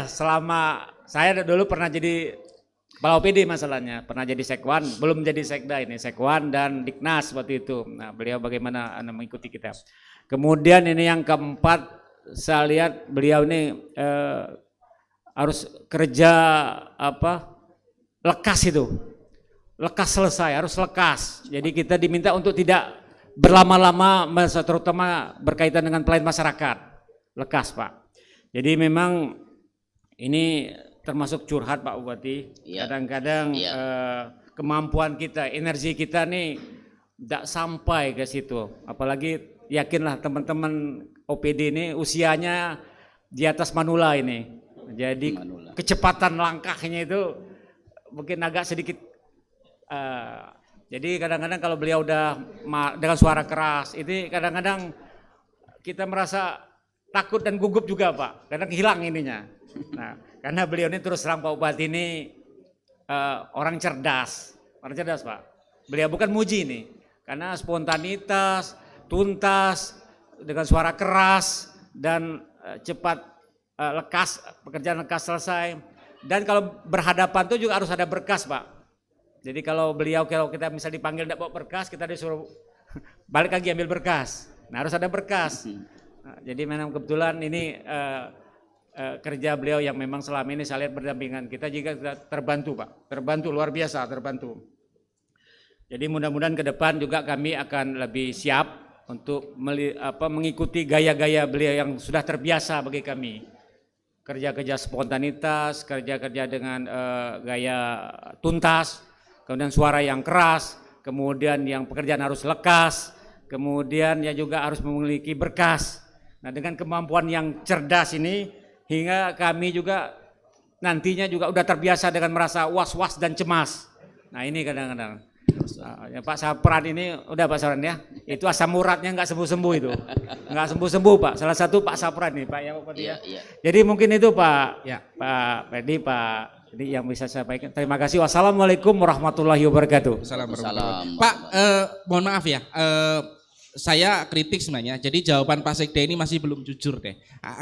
selama saya dulu pernah jadi kepala OPD masalahnya, pernah jadi sekwan, belum jadi sekda ini, sekwan dan diknas waktu itu. Nah, beliau bagaimana mengikuti kita. Kemudian ini yang keempat, saya lihat beliau ini harus kerja lekas itu, lekas selesai, harus lekas. Jadi kita diminta untuk tidak berlama-lama, terutama berkaitan dengan pelayanan masyarakat, lekas Pak. Jadi memang ini termasuk curhat Pak Bupati. Kadang-kadang kemampuan kita, energi kita nih tidak sampai ke situ. Apalagi yakinlah teman-teman OPD ini usianya di atas manula ini. Jadi kecepatan langkahnya itu mungkin agak sedikit. Jadi kadang-kadang kalau beliau udah dengan suara keras, ini kadang-kadang kita merasa takut dan gugup juga Pak. Kadang hilang ininya. Nah, karena beliau ini terus terang Pak Bupati ini orang cerdas Pak. Beliau bukan muji ini, karena spontanitas, tuntas, dengan suara keras dan cepat, lekas, pekerjaan lekas selesai. Dan kalau berhadapan itu juga harus ada berkas Pak. Jadi kalau kita bisa dipanggil tidak bawa berkas, kita disuruh balik lagi ambil berkas. Nah, harus ada berkas. Nah, jadi memang kebetulan ini kerja beliau yang memang selama ini saya lihat berdampingan kita juga terbantu Pak, terbantu luar biasa, terbantu. Jadi mudah-mudahan ke depan juga kami akan lebih siap untuk mengikuti gaya-gaya beliau yang sudah terbiasa bagi kami. Kerja-kerja spontanitas, kerja-kerja dengan gaya tuntas, kemudian suara yang keras, kemudian yang pekerjaan harus lekas, kemudian ya juga harus memiliki berkas. Nah, dengan kemampuan yang cerdas ini, hingga kami juga nantinya juga udah terbiasa dengan merasa was-was dan cemas. Nah, ini kadang-kadang ya Pak Sapran ini udah Pak Sapran ya, itu asam uratnya nggak sembuh-sembuh itu, nggak sembuh-sembuh Pak. Salah satu Pak Sapran nih Pak ya. Jadi mungkin itu Pak, Pak Ferdi, Pak, ini yang bisa saya sampaikan. Terima kasih. Wassalamualaikum warahmatullahi wabarakatuh. Assalamualaikum. Pak, mohon maaf ya. saya kritik sebenarnya. Jadi jawaban Pak Sekda ini masih belum jujur deh.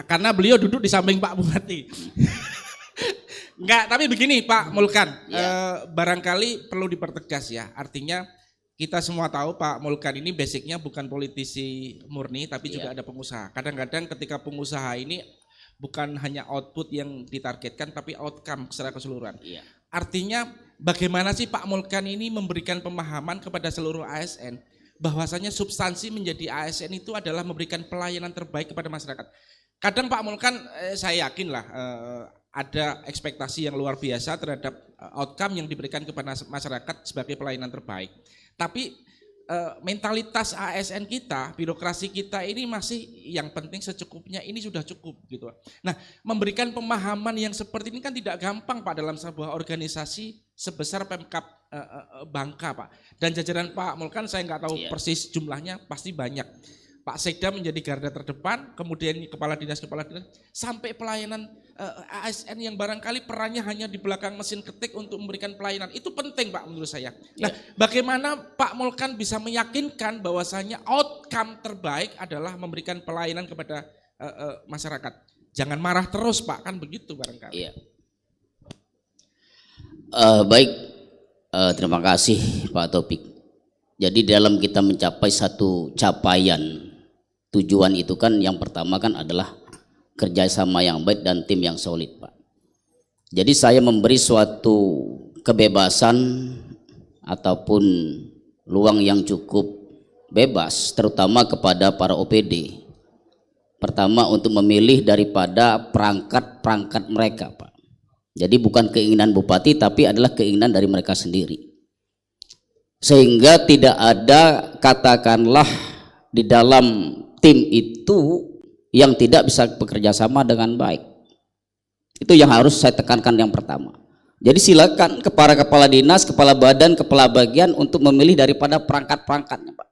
Karena beliau duduk di samping Pak Bupati. Enggak, tapi begini Pak Mulkan, barangkali perlu dipertegas ya. Artinya kita semua tahu Pak Mulkan ini basicnya bukan politisi murni, tapi juga ada pengusaha. Kadang-kadang ketika pengusaha ini bukan hanya output yang ditargetkan, tapi outcome secara keseluruhan. Artinya bagaimana sih Pak Mulkan ini memberikan pemahaman kepada seluruh ASN bahwasanya substansi menjadi ASN itu adalah memberikan pelayanan terbaik kepada masyarakat. Kadang Pak Mulkan, saya yakin lah ada ekspektasi yang luar biasa terhadap outcome yang diberikan kepada masyarakat sebagai pelayanan terbaik. Tapi mentalitas ASN kita, birokrasi kita ini masih yang penting secukupnya, ini sudah cukup gitu. Nah, memberikan pemahaman yang seperti ini kan tidak gampang Pak dalam sebuah organisasi sebesar Pemkab Bangka Pak. Dan jajaran Pak Mulkan saya nggak tahu persis jumlahnya, pasti banyak. Pak Sekda menjadi garda terdepan, kemudian kepala dinas, sampai pelayanan ASN yang barangkali perannya hanya di belakang mesin ketik untuk memberikan pelayanan. Itu penting Pak menurut saya. Nah, bagaimana Pak Mulkan bisa meyakinkan bahwasanya outcome terbaik adalah memberikan pelayanan kepada masyarakat. Jangan marah terus Pak, kan begitu barangkali. Iya. Baik, terima kasih Pak Taufik. Jadi dalam kita mencapai satu capaian, tujuan itu kan yang pertama kan adalah kerjasama yang baik dan tim yang solid Pak. Jadi saya memberi suatu kebebasan ataupun luang yang cukup bebas terutama kepada para OPD. Pertama untuk memilih daripada perangkat-perangkat mereka Pak. Jadi bukan keinginan bupati tapi adalah keinginan dari mereka sendiri. Sehingga tidak ada katakanlah di dalam tim itu yang tidak bisa bekerja sama dengan baik. Itu yang harus saya tekankan yang pertama. Jadi silakan kepada kepala dinas, kepala badan, kepala bagian untuk memilih daripada perangkat-perangkatnya Pak.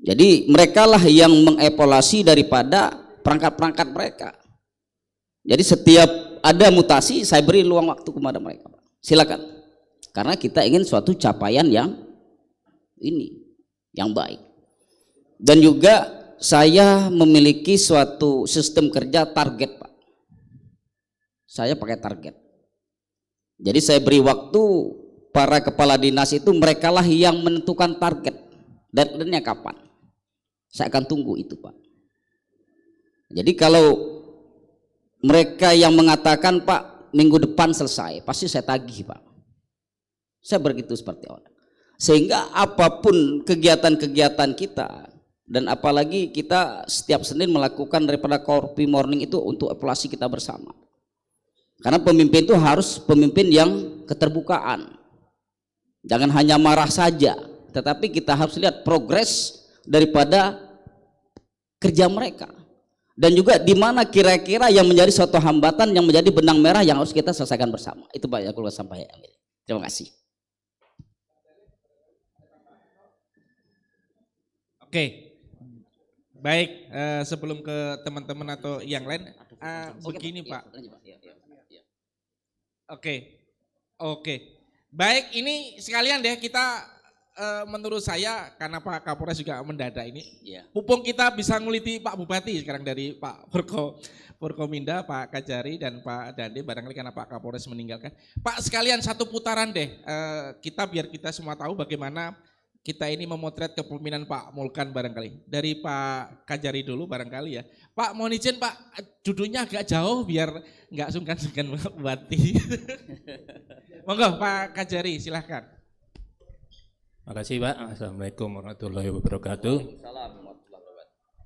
Jadi mereka lah yang mengevaluasi daripada perangkat-perangkat mereka. Jadi setiap ada mutasi saya beri luang waktu kepada mereka Pak. Silakan. Karena kita ingin suatu capaian yang baik. Dan juga saya memiliki suatu sistem kerja target Pak. Saya pakai target. Jadi saya beri waktu para kepala dinas itu mereka lah yang menentukan target. Deadline-nya kapan. Saya akan tunggu itu Pak. Jadi kalau mereka yang mengatakan Pak minggu depan selesai, pasti saya tagih Pak. Saya begitu seperti orang. Sehingga apapun kegiatan-kegiatan kita dan apalagi kita setiap Senin melakukan daripada Korpi Morning itu untuk evaluasi kita bersama. Karena pemimpin itu harus pemimpin yang keterbukaan. Jangan hanya marah saja, tetapi kita harus lihat progres daripada kerja mereka. Dan juga di mana kira-kira yang menjadi suatu hambatan yang menjadi benang merah yang harus kita selesaikan bersama. Itu Pak yang perlu saya sampaikan. Terima kasih. Oke, baik sebelum ke teman-teman atau yang lain, begini Pak. Oke, baik ini sekalian deh kita menurut saya karena Pak Kapolres juga mendadak ini, mumpung kita bisa nguliti Pak Bupati sekarang dari Pak Forkominda, Pak Kajari dan Pak Dande barangkali karena Pak Kapolres meninggalkan. Pak sekalian satu putaran deh, biar kita semua tahu bagaimana kita ini memotret kepemimpinan Pak Mulkan barangkali. Dari Pak Kajari dulu barangkali ya. Pak mohon izin Pak, duduknya agak jauh biar nggak sungkan-sungkan Bupati. Monggo Pak Kajari silahkan. Makasih Pak. Assalamualaikum warahmatullahi wabarakatuh.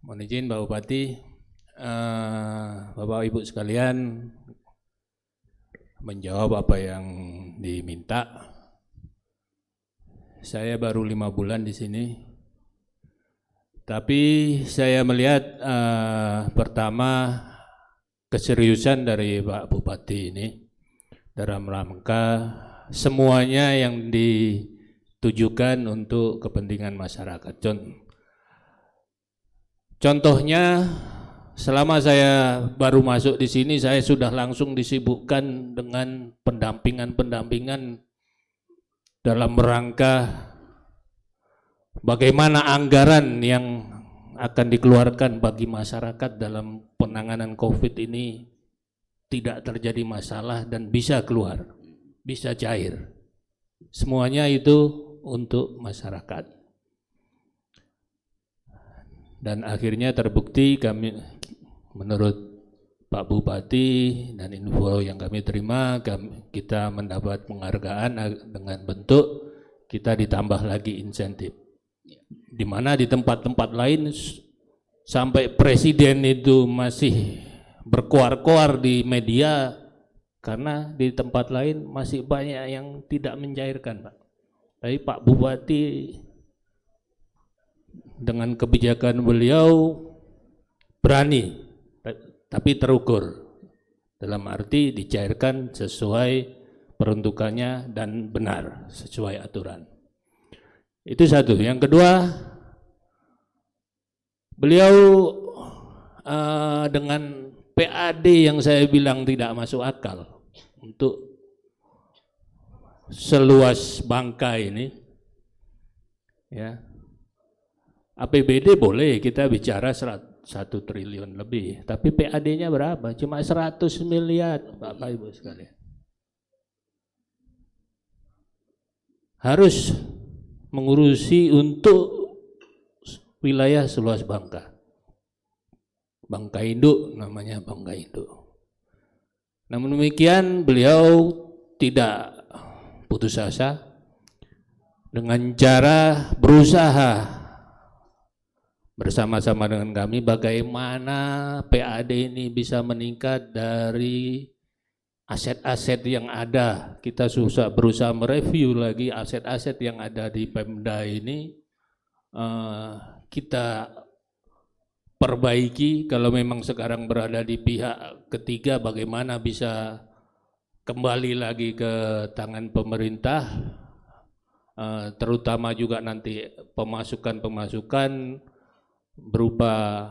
Mohon izin Pak Bupati, Bapak Ibu sekalian menjawab apa yang diminta. Saya baru 5 bulan di sini, tapi saya melihat pertama keseriusan dari Pak Bupati ini dalam rangka semuanya yang ditujukan untuk kepentingan masyarakat. Contohnya, selama saya baru masuk di sini, saya sudah langsung disibukkan dengan pendampingan dalam rangka bagaimana anggaran yang akan dikeluarkan bagi masyarakat dalam penanganan COVID ini tidak terjadi masalah dan bisa keluar, bisa cair. Semuanya itu untuk masyarakat. Dan akhirnya terbukti kami, menurut Pak Bupati dan info yang kami terima, kita mendapat penghargaan dengan bentuk kita ditambah lagi insentif. Di mana di tempat-tempat lain sampai presiden itu masih berkoar-koar di media karena di tempat lain masih banyak yang tidak mencairkan, Pak. Tapi Pak Bupati dengan kebijakan beliau berani tapi terukur, dalam arti dicairkan sesuai peruntukannya dan benar sesuai aturan. Itu satu. Yang kedua, beliau dengan PAD yang saya bilang tidak masuk akal untuk seluas Bangka ini, ya, APBD boleh kita bicara 1 triliun lebih, tapi PAD-nya berapa? Cuma 100 miliar, Bapak Ibu sekalian. Harus mengurusi untuk wilayah seluas Bangka. Bangka Induk namanya, Bangka Induk. Namun demikian beliau tidak putus asa dengan cara berusaha bersama-sama dengan kami bagaimana PAD ini bisa meningkat dari aset-aset yang ada. Kita berusaha mereview lagi aset-aset yang ada di Pemda ini, kita perbaiki. Kalau memang sekarang berada di pihak ketiga, bagaimana bisa kembali lagi ke tangan pemerintah, terutama juga nanti pemasukan-pemasukan berupa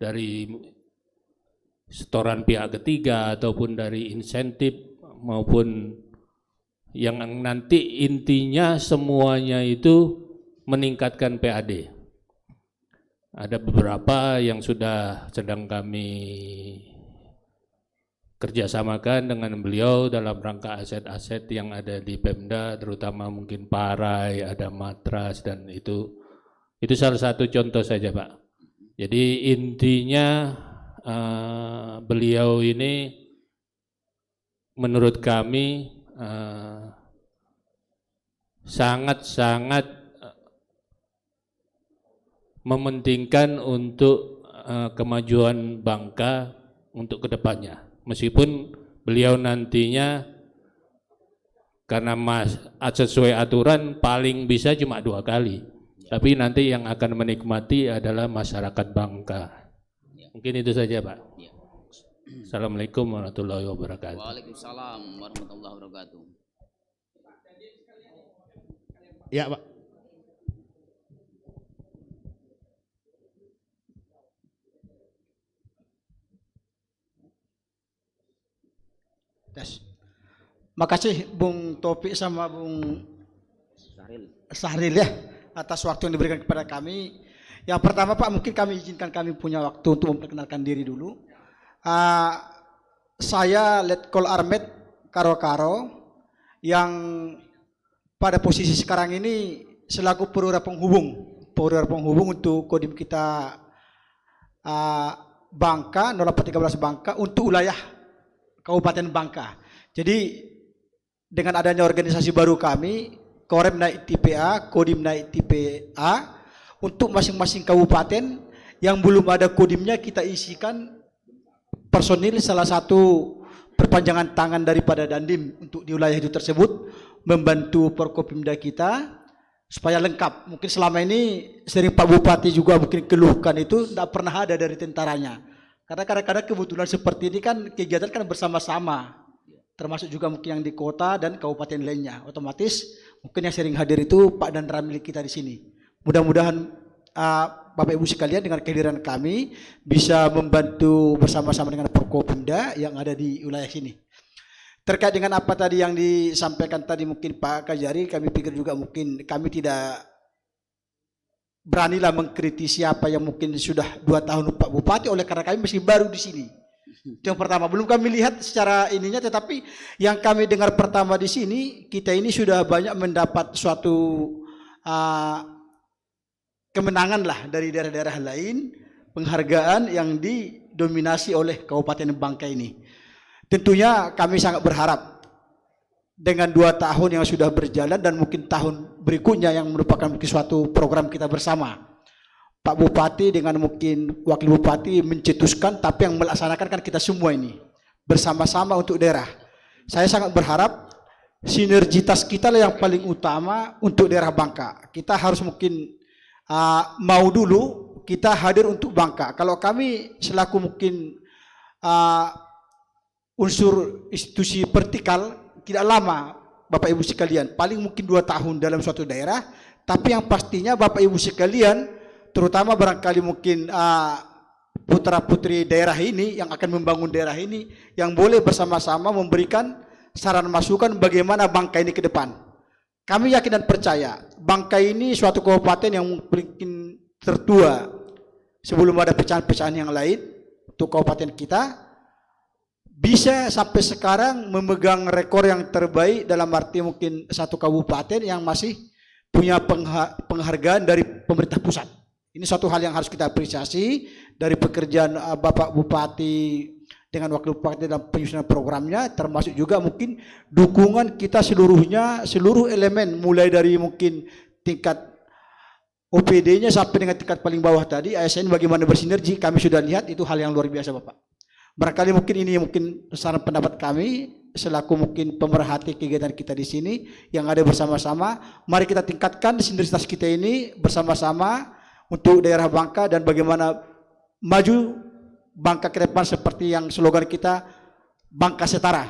dari setoran pihak ketiga ataupun dari insentif maupun yang nanti intinya semuanya itu meningkatkan PAD. Ada beberapa yang sudah sedang kami kerjasamakan dengan beliau dalam rangka aset-aset yang ada di Pemda, terutama mungkin parai, ada matras, dan itu salah satu contoh saja, Pak. Jadi intinya beliau ini menurut kami sangat-sangat mementingkan untuk kemajuan Bangka untuk kedepannya. Meskipun beliau nantinya karena sesuai aturan paling bisa cuma 2 kali. Tapi nanti yang akan menikmati adalah masyarakat Bangka. Mungkin itu saja, Pak. Assalamualaikum warahmatullahi wabarakatuh. Waalaikumsalam warahmatullahi wabarakatuh. Ya, Pak. Makasih Bung Topik sama Bung Sahril ya atas waktu yang diberikan kepada kami. Yang pertama Pak, mungkin izinkan kami punya waktu untuk memperkenalkan diri dulu. Saya Letkol Armet Karo-Karo yang pada posisi sekarang ini selaku perwira penghubung untuk kodim kita Bangka 0413 Bangka untuk wilayah Kabupaten Bangka. Jadi dengan adanya organisasi baru kami, Korem naik tipe A, Kodim naik tipe A, untuk masing-masing kabupaten yang belum ada kodimnya kita isikan personil salah satu perpanjangan tangan daripada Dandim untuk di wilayah itu tersebut, membantu Forkopimda kita supaya lengkap. Mungkin selama ini sering Pak Bupati juga mungkin keluhkan itu tidak pernah ada dari tentaranya. Karena kadang-kadang kebetulan seperti ini kan kegiatan kan bersama-sama, termasuk juga mungkin yang di kota dan kabupaten lainnya. Otomatis mungkin yang sering hadir itu Pak dan Ramil kita di sini. Mudah-mudahan Bapak Ibu sekalian dengan kehadiran kami bisa membantu bersama-sama dengan Forkopimda yang ada di wilayah sini. terkait dengan apa tadi yang disampaikan tadi mungkin Pak Kajari, kami pikir juga mungkin kami tidak beranilah mengkritisi apa yang mungkin sudah 2 tahun Pak Bupati, oleh karena kami masih baru di sini. Itu yang pertama, belum kami lihat secara ininya, tetapi yang kami dengar pertama di sini, kita ini sudah banyak mendapat suatu kemenangan lah dari daerah-daerah lain, penghargaan yang didominasi oleh Kabupaten Bangka ini. Tentunya kami sangat berharap dengan 2 tahun yang sudah berjalan dan mungkin tahun berikutnya yang merupakan mungkin suatu program kita bersama, Pak Bupati dengan mungkin Wakil Bupati mencetuskan, tapi yang melaksanakan kan kita semua ini bersama-sama untuk daerah. Saya sangat berharap sinergitas kita lah yang paling utama untuk daerah Bangka. Kita harus mungkin mau dulu kita hadir untuk Bangka. Kalau kami selaku mungkin unsur institusi vertikal tidak lama, Bapak Ibu sekalian, paling mungkin 2 tahun dalam suatu daerah, tapi yang pastinya Bapak Ibu sekalian, terutama barangkali mungkin putra putri daerah ini yang akan membangun daerah ini, yang boleh bersama-sama memberikan saran masukan bagaimana Bangka ini ke depan. Kami yakin dan percaya Bangka ini suatu kabupaten yang mungkin tertua sebelum ada pecahan-pecahan yang lain untuk kabupaten kita, bisa sampai sekarang memegang rekor yang terbaik dalam arti mungkin satu kabupaten yang masih punya penghargaan dari pemerintah pusat. Ini suatu hal yang harus kita apresiasi dari pekerjaan Bapak Bupati dengan Wakil Bupati dalam penyusunan programnya, termasuk juga mungkin dukungan kita seluruhnya, seluruh elemen mulai dari mungkin tingkat OPD-nya sampai dengan tingkat paling bawah tadi, ASN bagaimana bersinergi, kami sudah lihat itu hal yang luar biasa Bapak. Barangkali mungkin ini mungkin saran pendapat kami selaku mungkin pemerhati kegiatan kita di sini yang ada bersama-sama. Mari kita tingkatkan sinergitas kita ini bersama-sama untuk daerah Bangka dan bagaimana maju Bangka ke depan seperti yang slogan kita, Bangka Setara.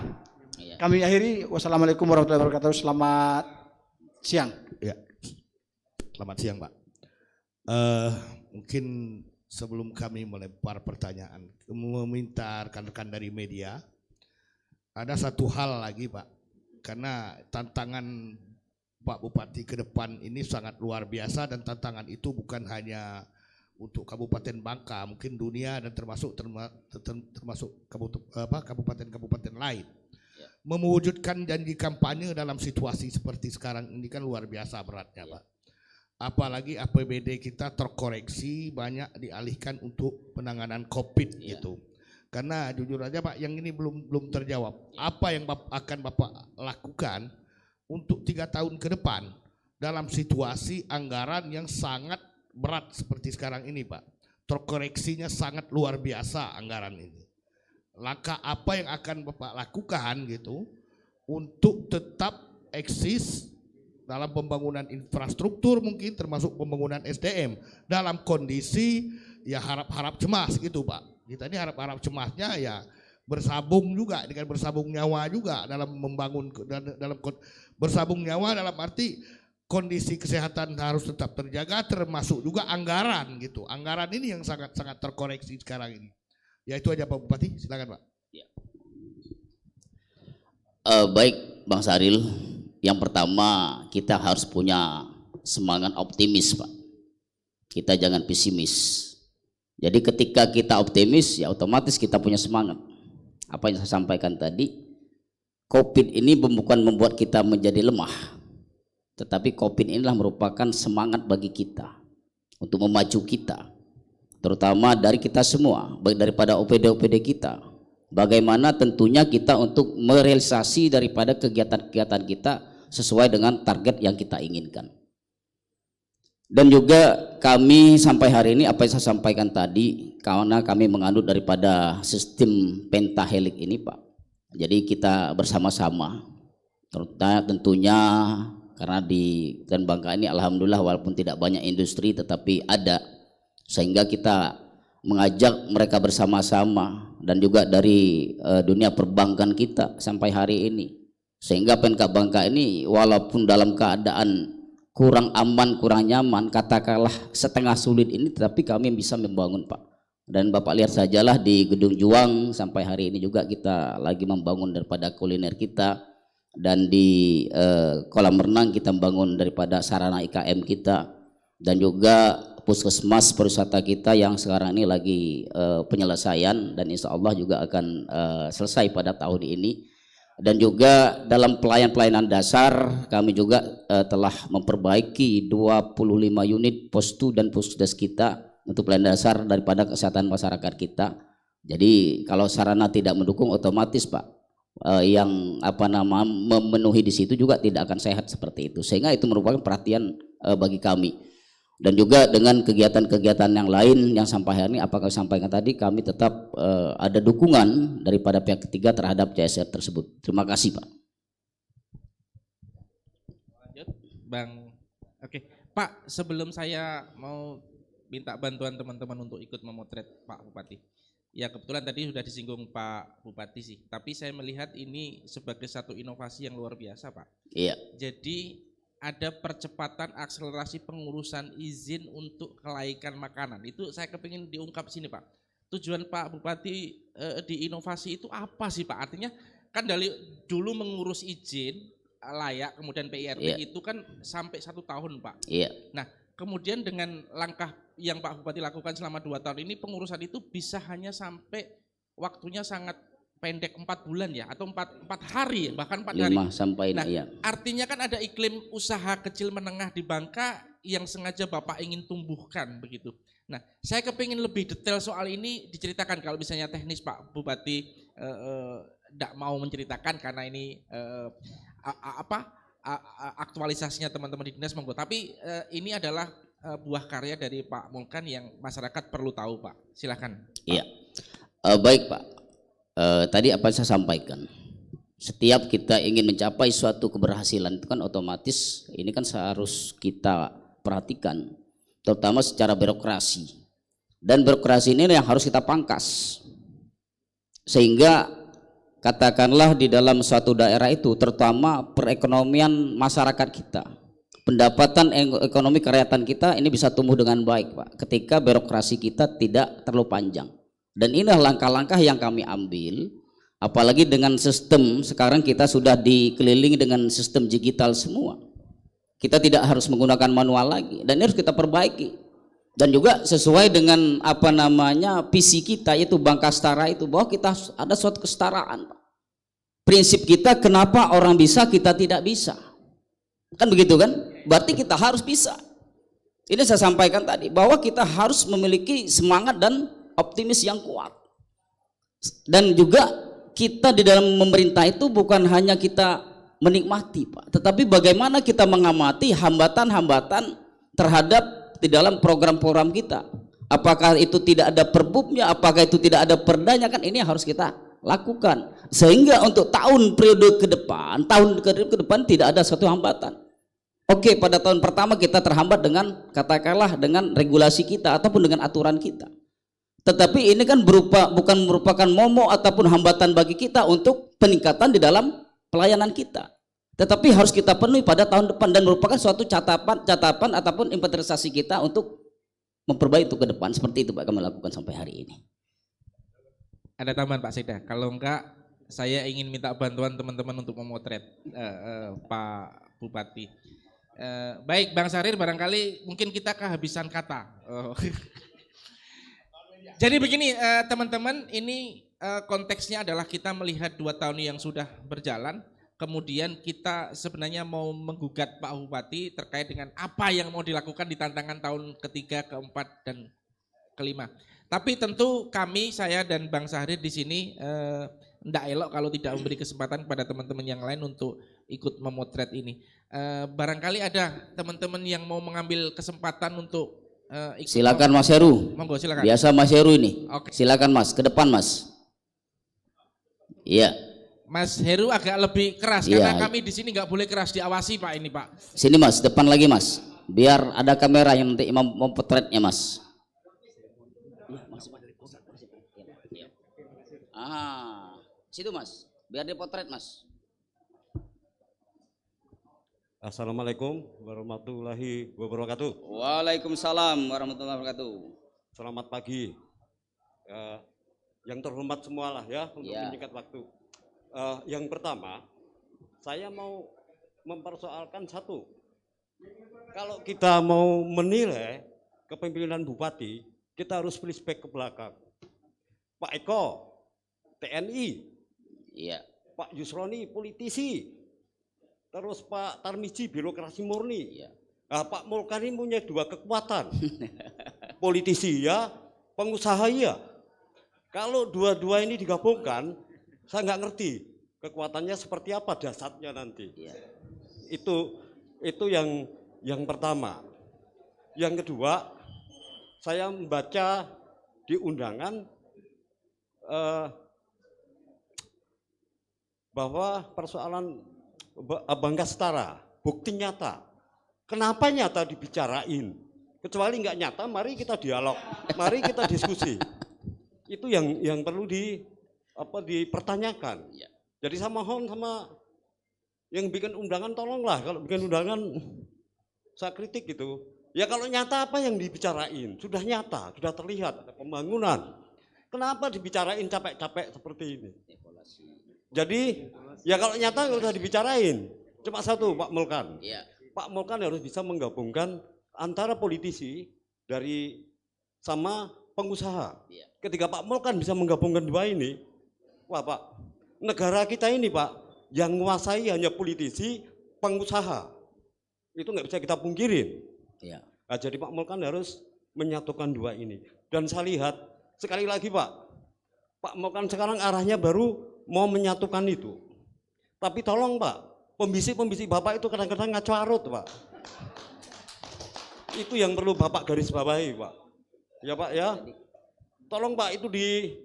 Kami akhiri, wassalamualaikum warahmatullahi wabarakatuh. Selamat siang. Ya. Selamat siang Pak. Mungkin sebelum kami melempar pertanyaan, meminta rekan-rekan dari media, ada satu hal lagi Pak, karena tantangan Pak Bupati ke depan ini sangat luar biasa, dan tantangan itu bukan hanya untuk Kabupaten Bangka, mungkin dunia dan termasuk kabupaten-kabupaten lain. Mewujudkan janji kampanye dalam situasi seperti sekarang ini kan luar biasa beratnya Pak. Apalagi APBD kita terkoreksi, banyak dialihkan untuk penanganan COVID gitu. Karena jujur aja Pak, yang ini belum terjawab. Apa yang akan Bapak lakukan untuk 3 tahun ke depan dalam situasi anggaran yang sangat berat seperti sekarang ini Pak? Terkoreksinya sangat luar biasa anggaran ini. Langkah apa yang akan Bapak lakukan gitu untuk tetap eksis dalam pembangunan infrastruktur, mungkin termasuk pembangunan SDM dalam kondisi ya harap-harap cemas gitu Pak. Kita ini harap-harap cemasnya ya bersabung juga dengan bersabung nyawa juga dalam membangun, dalam bersabung nyawa dalam arti kondisi kesehatan harus tetap terjaga, termasuk juga anggaran gitu. Anggaran ini yang sangat-sangat terkoreksi sekarang ini. Ya itu aja Pak Bupati, silakan Pak. Ya. Baik Bang Saril. Yang pertama, kita harus punya semangat optimis Pak. Kita jangan pesimis. Jadi ketika kita optimis, ya otomatis kita punya semangat. Apa yang saya sampaikan tadi, COVID ini bukan membuat kita menjadi lemah, tetapi COVID inilah merupakan semangat bagi kita untuk memacu kita, terutama dari kita semua, baik daripada OPD-OPD kita. Bagaimana tentunya kita untuk merealisasi daripada kegiatan-kegiatan kita sesuai dengan target yang kita inginkan. Dan juga kami sampai hari ini apa yang saya sampaikan tadi, karena kami menganut daripada sistem pentahelik ini Pak. Jadi kita bersama-sama, terutama tentunya karena di Dan Bangka ini alhamdulillah walaupun tidak banyak industri tetapi ada, sehingga kita mengajak mereka bersama-sama, dan juga dari dunia perbankan kita sampai hari ini, sehingga Pemkab Bangka ini walaupun dalam keadaan kurang aman, kurang nyaman, katakanlah setengah sulit ini, tetapi kami bisa membangun Pak. Dan Bapak lihat sajalah di Gedung Juang sampai hari ini juga kita lagi membangun daripada kuliner kita, dan di kolam renang kita membangun daripada sarana IKM kita, dan juga puskesmas pariwisata kita yang sekarang ini lagi penyelesaian dan insya Allah juga akan selesai pada tahun ini. Dan juga dalam pelayanan dasar kami juga telah memperbaiki 25 unit postu dan pusdes kita untuk pelayanan dasar daripada kesehatan masyarakat kita. Jadi kalau sarana tidak mendukung, otomatis Pak yang memenuhi di situ juga tidak akan sehat seperti itu, sehingga itu merupakan perhatian bagi kami. Dan juga dengan kegiatan-kegiatan yang lain yang sampai hari ini, apakah sampaikan tadi, kami tetap ada dukungan daripada pihak ketiga terhadap CSR tersebut. Terima kasih Pak. Lanjut Bang. Oke Pak, sebelum saya mau minta bantuan teman-teman untuk ikut memotret Pak Bupati, ya kebetulan tadi sudah disinggung Pak Bupati sih, tapi saya melihat ini sebagai satu inovasi yang luar biasa Pak. Iya. Jadi ada percepatan akselerasi pengurusan izin untuk kelaikan makanan. Itu saya kepingin diungkap sini Pak. Tujuan Pak Bupati di inovasi itu apa sih Pak? Artinya kan dari dulu mengurus izin layak, kemudian PIRT itu kan sampai 1 tahun Pak. Iya. Nah kemudian dengan langkah yang Pak Bupati lakukan selama 2 tahun ini, pengurusan itu bisa hanya sampai waktunya sangat pendek 4 bulan ya, atau 4 hari bahkan 4 hari. 5 sampai nah, iya. Artinya kan ada iklim usaha kecil menengah di Bangka yang sengaja Bapak ingin tumbuhkan begitu. Nah, saya kepingin lebih detail soal ini diceritakan, kalau misalnya teknis Pak Bupati tidak mau menceritakan karena ini aktualisasinya teman-teman di dinas monggo. Tapi ini adalah buah karya dari Pak Mulkan yang masyarakat perlu tahu Pak. Silakan. Iya. Baik Pak. Tadi apa yang saya sampaikan, setiap kita ingin mencapai suatu keberhasilan itu kan otomatis ini kan seharus kita perhatikan, terutama secara birokrasi, dan birokrasi ini yang harus kita pangkas, sehingga katakanlah di dalam suatu daerah itu, terutama perekonomian masyarakat kita, pendapatan ekonomi kerakyatan kita ini bisa tumbuh dengan baik Pak, ketika birokrasi kita tidak terlalu panjang. Dan inilah langkah-langkah yang kami ambil, apalagi dengan sistem sekarang kita sudah dikelilingi dengan sistem digital semua. Kita tidak harus menggunakan manual lagi, dan ini harus kita perbaiki. Dan juga sesuai dengan visi kita, yaitu Bangka Setara itu, bahwa kita ada suatu kesetaraan. Prinsip kita, kenapa orang bisa kita tidak bisa? Kan begitu kan? Berarti kita harus bisa. Ini saya sampaikan tadi, bahwa kita harus memiliki semangat dan optimis yang kuat. Dan juga kita di dalam memerintah itu bukan hanya kita menikmati Pak, tetapi bagaimana kita mengamati hambatan-hambatan terhadap di dalam program-program kita. Apakah itu tidak ada perbubnya, apakah itu tidak ada perdanya, kan ini harus kita lakukan. Sehingga untuk tahun periode ke depan, tidak ada satu hambatan. Oke, pada tahun pertama kita terhambat dengan katakanlah dengan regulasi kita ataupun dengan aturan kita. Tetapi ini kan bukan merupakan momok ataupun hambatan bagi kita untuk peningkatan di dalam pelayanan kita. Tetapi harus kita penuhi pada tahun depan, dan merupakan suatu catatan ataupun inventarisasi kita untuk memperbaiki itu ke depan. Seperti itu Pak kami lakukan sampai hari ini. Ada tambahan Pak Sekda? Kalau enggak, saya ingin minta bantuan teman-teman untuk memotret Pak Bupati. Baik Bang Sarir, barangkali mungkin kita kehabisan kata. Jadi begini teman-teman, ini konteksnya adalah kita melihat 2 tahun yang sudah berjalan, kemudian kita sebenarnya mau menggugat Pak Bupati terkait dengan apa yang mau dilakukan di tantangan tahun ketiga, keempat, dan kelima. Tapi tentu kami, saya dan Bang Sahrir di sini tidak elok kalau tidak memberi kesempatan kepada teman-teman yang lain untuk ikut memotret ini. Barangkali ada teman-teman yang mau mengambil kesempatan untuk silakan Mas Heru. Monggo silakan. Biasa Mas Heru ini. Oke. Silakan Mas, ke depan Mas. Iya. Mas Heru agak lebih keras karena kami di sini nggak boleh keras, diawasi Pak ini Pak. Sini Mas, depan lagi Mas. Biar ada kamera yang nanti memotretnya Mas. Situ Mas, biar dia potret Mas. Assalamualaikum warahmatullahi wabarakatuh. Waalaikumsalam warahmatullahi wabarakatuh. Selamat pagi yang terhormat semualah ya untuk menyingkat waktu. Yang pertama, saya mau mempersoalkan satu. Kalau kita mau menilai kepemimpinan bupati, kita harus flashback ke belakang. Pak Eko, TNI, Pak Yusroni, politisi, terus Pak Tarmizi, birokrasi murni. Nah, Pak Mulkani punya dua kekuatan, politisi ya, pengusaha ya. Kalau dua-dua ini digabungkan, saya nggak ngerti kekuatannya seperti apa dasarnya nanti. Itu yang pertama. Yang kedua, saya membaca di undangan bahwa persoalan Bangka Setara, bukti nyata. Kenapa nyata dibicarain? Kecuali nggak nyata, mari kita dialog, mari kita diskusi. Itu yang perlu dipertanyakan. Jadi saya mohon sama yang bikin undangan, tolonglah kalau bikin undangan saya kritik gitu. Ya kalau nyata apa yang dibicarain? Sudah nyata, sudah terlihat ada pembangunan. Kenapa dibicarain capek-capek seperti ini? Jadi ya kalau nyata nggak usah dibicarain. Cuma satu, Pak Mulkan. Pak Mulkan harus bisa menggabungkan antara politisi dari sama pengusaha. Ketika Pak Mulkan bisa menggabungkan dua ini, wah Pak, negara kita ini Pak, yang menguasai hanya politisi, pengusaha. Itu nggak bisa kita pungkirin. Nah, jadi Pak Mulkan harus menyatukan dua ini. Dan saya lihat, sekali lagi Pak Mulkan sekarang arahnya baru mau menyatukan itu. Tapi tolong Pak, pembisik-pembisik Bapak itu kadang-kadang ngaco arut Pak. Itu yang perlu Bapak garis bawahi Pak. Ya Pak ya. Tolong Pak, itu di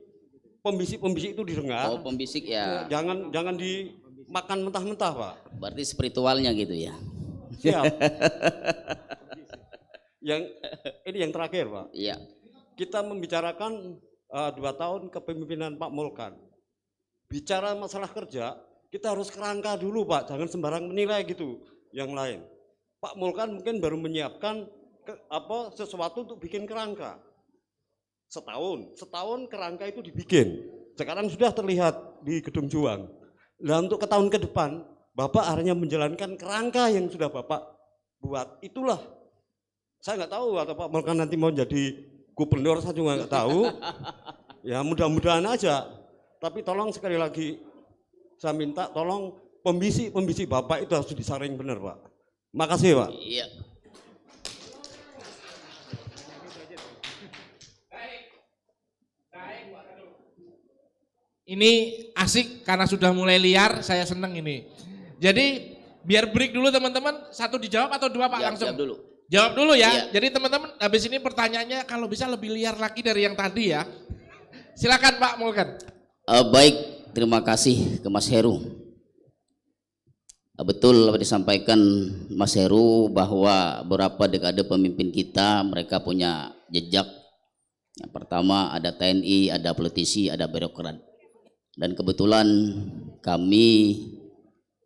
pembisik-pembisik itu didengar. Oh, pembisik ya. Jangan dimakan mentah-mentah Pak. Berarti spiritualnya gitu ya. Siap. Ini yang terakhir Pak. Iya. Kita membicarakan 2 tahun kepemimpinan Pak Mulkan. Bicara masalah kerja, kita harus kerangka dulu Pak, jangan sembarang menilai gitu yang lain. Pak Mulkan mungkin baru menyiapkan sesuatu untuk bikin kerangka. Setahun kerangka itu dibikin. Sekarang sudah terlihat di Gedung Juang. Nah untuk ke tahun ke depan, Bapak hanya menjalankan kerangka yang sudah Bapak buat. Itulah. Saya nggak tahu atau Pak Mulkan nanti mau jadi gubernur, saya juga nggak tahu. Ya mudah-mudahan aja. Tapi tolong sekali lagi, saya minta tolong pembisik Bapak itu harus disaring benar Pak. Makasih Pak. Iya. Ini asik karena sudah mulai liar, saya seneng ini. Jadi biar break dulu teman-teman, satu dijawab atau dua Pak langsung? Jawab dulu. Jawab dulu ya. Iya. Jadi teman-teman habis ini pertanyaannya kalau bisa lebih liar lagi dari yang tadi ya. Silakan Pak Mulkan. Baik, terima kasih ke Mas Heru. Betul apa disampaikan Mas Heru bahwa beberapa dekade pemimpin kita mereka punya jejak. Yang pertama ada TNI, ada politisi, ada birokrat. Dan kebetulan kami,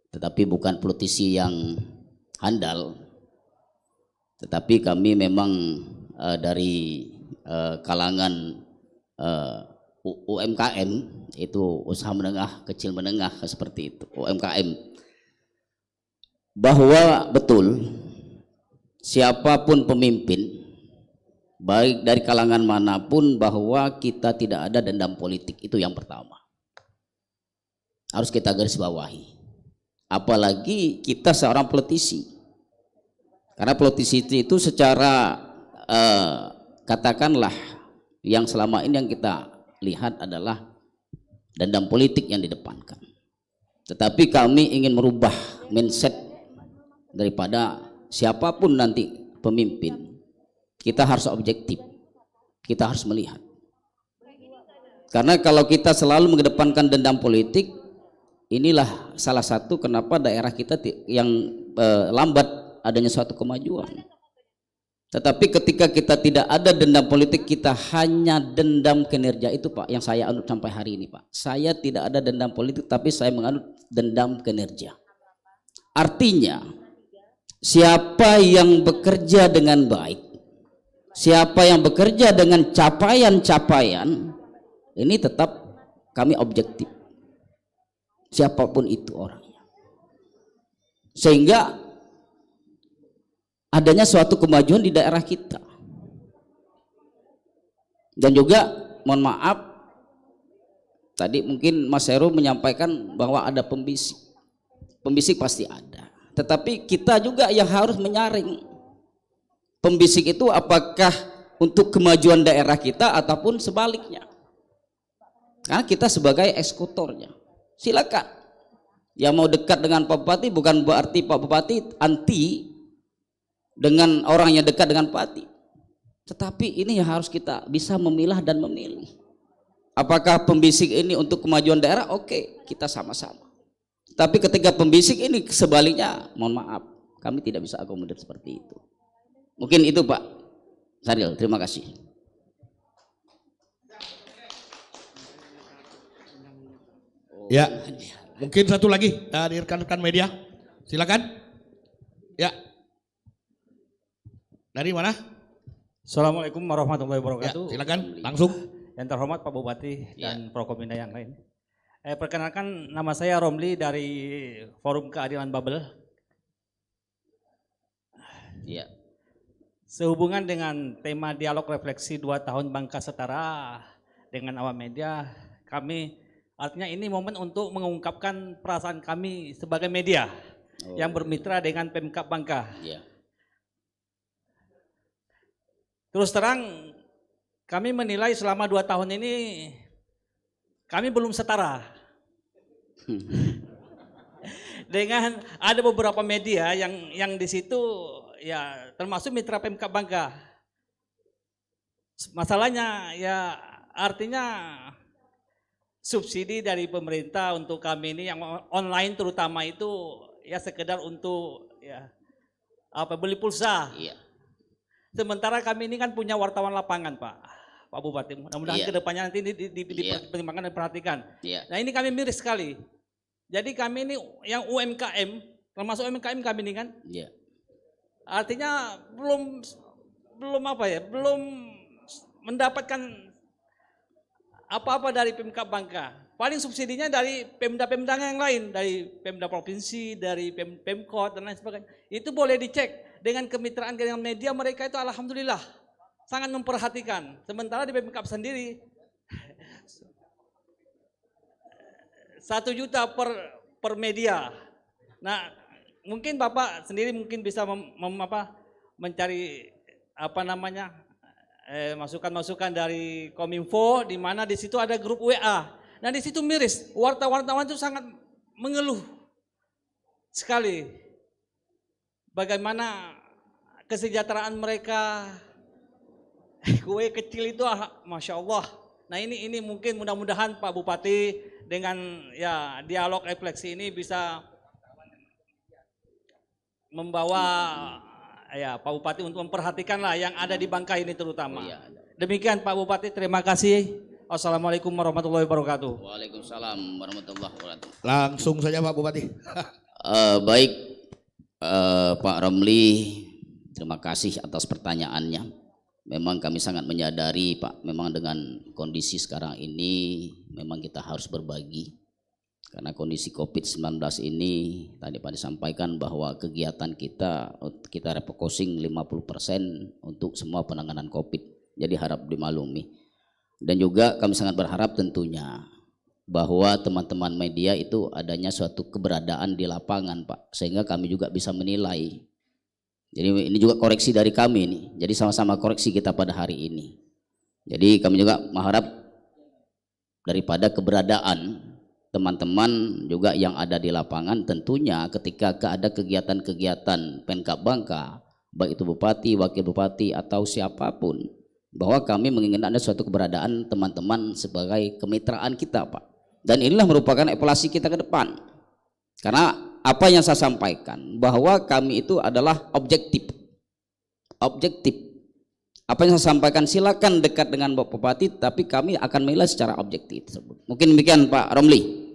tetapi bukan politisi yang handal, tetapi kami memang dari kalangan UMKM, itu usaha menengah, kecil menengah seperti itu, UMKM. Bahwa betul siapapun pemimpin, baik dari kalangan manapun, bahwa kita tidak ada dendam politik, itu yang pertama. Harus kita garis bawahi. Apalagi kita seorang politisi. Karena politisi itu secara katakanlah yang selama ini yang kita lihat adalah dendam politik yang didepankan. Tetapi kami ingin merubah mindset daripada siapapun nanti pemimpin. Kita harus objektif. Kita harus melihat. Karena kalau kita selalu mengedepankan dendam politik, inilah salah satu kenapa daerah kita yang lambat adanya suatu kemajuan. Tetapi ketika kita tidak ada dendam politik, kita hanya dendam kinerja, itu Pak yang saya anut sampai hari ini Pak. Saya tidak ada dendam politik, tapi saya menganut dendam kinerja. Artinya siapa yang bekerja dengan baik, siapa yang bekerja dengan capaian-capaian, ini tetap kami objektif, siapapun itu orangnya, sehingga adanya suatu kemajuan di daerah kita. Dan juga mohon maaf, tadi mungkin Mas Heru menyampaikan bahwa ada pembisik. Pembisik pasti ada, tetapi kita juga yang harus menyaring pembisik itu apakah untuk kemajuan daerah kita ataupun sebaliknya. Karena kita sebagai eksekutornya, silakan. Yang mau dekat dengan Pak Bupati bukan berarti Pak Bupati anti dengan orang yang dekat dengan Bupati. Tetapi ini yang harus kita bisa memilah dan memilih. Apakah pembisik ini untuk kemajuan daerah? Oke, kita sama-sama. Tapi ketika pembisik ini sebaliknya, mohon maaf, kami tidak bisa akomodir seperti itu. Mungkin itu Pak Saril, terima kasih. Ya, mungkin satu lagi dari rekan-rekan media, silakan. Ya, dari mana? Assalamualaikum warahmatullahi wabarakatuh. Ya, silakan langsung. Yang terhormat Pak Bupati dan Prokopimda yang lain. Perkenalkan, nama saya Romli dari Forum Keadilan Babel. Ya. Sehubungan dengan tema dialog refleksi 2 tahun Bangka Setara dengan awak media, kami artinya ini momen untuk mengungkapkan perasaan kami sebagai media yang bermitra dengan Pemkab Bangka. Ya. Terus terang, kami menilai selama 2 tahun ini kami belum setara. Dengan ada beberapa media yang di situ ya termasuk mitra Pemkab Bangka. Masalahnya ya artinya subsidi dari pemerintah untuk kami ini yang online terutama itu ya sekedar untuk ya beli pulsa. Iya. Sementara kami ini kan punya wartawan lapangan, Pak Bupati. Mudah-mudahan Iya. kedepannya nanti dipertimbangkan dan diperhatikan. Iya. Nah ini kami miris sekali. Jadi kami ini yang UMKM, termasuk UMKM kami ini kan, Iya. artinya belum belum mendapatkan apa-apa dari Pemkab Bangka. Paling subsidinya dari Pemda-Pemda yang lain, dari Pemda Provinsi, dari Pemkot dan lain sebagainya. Itu boleh dicek dengan kemitraan dengan media mereka itu alhamdulillah sangat memperhatikan. Sementara di Pemkab sendiri 1 juta per media. Nah, mungkin Bapak sendiri mungkin bisa mencari masukan-masukan dari Kominfo di mana di situ ada grup WA. Nah, di situ miris, wartawan-wartawan itu sangat mengeluh sekali. Bagaimana kesejahteraan mereka, kue kecil itu Masya Allah. Nah ini mungkin mudah-mudahan Pak Bupati dengan ya dialog refleksi ini bisa membawa ya Pak Bupati untuk memperhatikan lah yang ada di Bangka ini terutama. Demikian Pak Bupati, terima kasih. Wassalamualaikum warahmatullahi wabarakatuh. Waalaikumsalam warahmatullahi wabarakatuh. Langsung saja Pak Bupati. Baik Pak Romli, terima kasih atas pertanyaannya. Memang kami sangat menyadari Pak, memang dengan kondisi sekarang ini memang kita harus berbagi. Karena kondisi COVID-19 ini tadi Pak disampaikan bahwa kegiatan kita refocusing 50% untuk semua penanganan COVID. Jadi harap dimaklumi. Dan juga kami sangat berharap tentunya bahwa teman-teman media itu adanya suatu keberadaan di lapangan Pak, sehingga kami juga bisa menilai. Jadi ini juga koreksi dari kami nih. Jadi sama-sama koreksi kita pada hari ini. Jadi kami juga mengharap daripada keberadaan teman-teman juga yang ada di lapangan, tentunya ketika ada kegiatan-kegiatan Pemkab Bangka, baik itu bupati, wakil bupati atau siapapun, bahwa kami menginginkan ada suatu keberadaan teman-teman sebagai kemitraan kita Pak. Dan inilah merupakan evaluasi kita ke depan. Karena apa yang saya sampaikan bahwa kami itu adalah objektif. Apa yang saya sampaikan silakan dekat dengan Bapak Bupati, tapi kami akan menilai secara objektif tersebut. Mungkin demikian Pak Romli.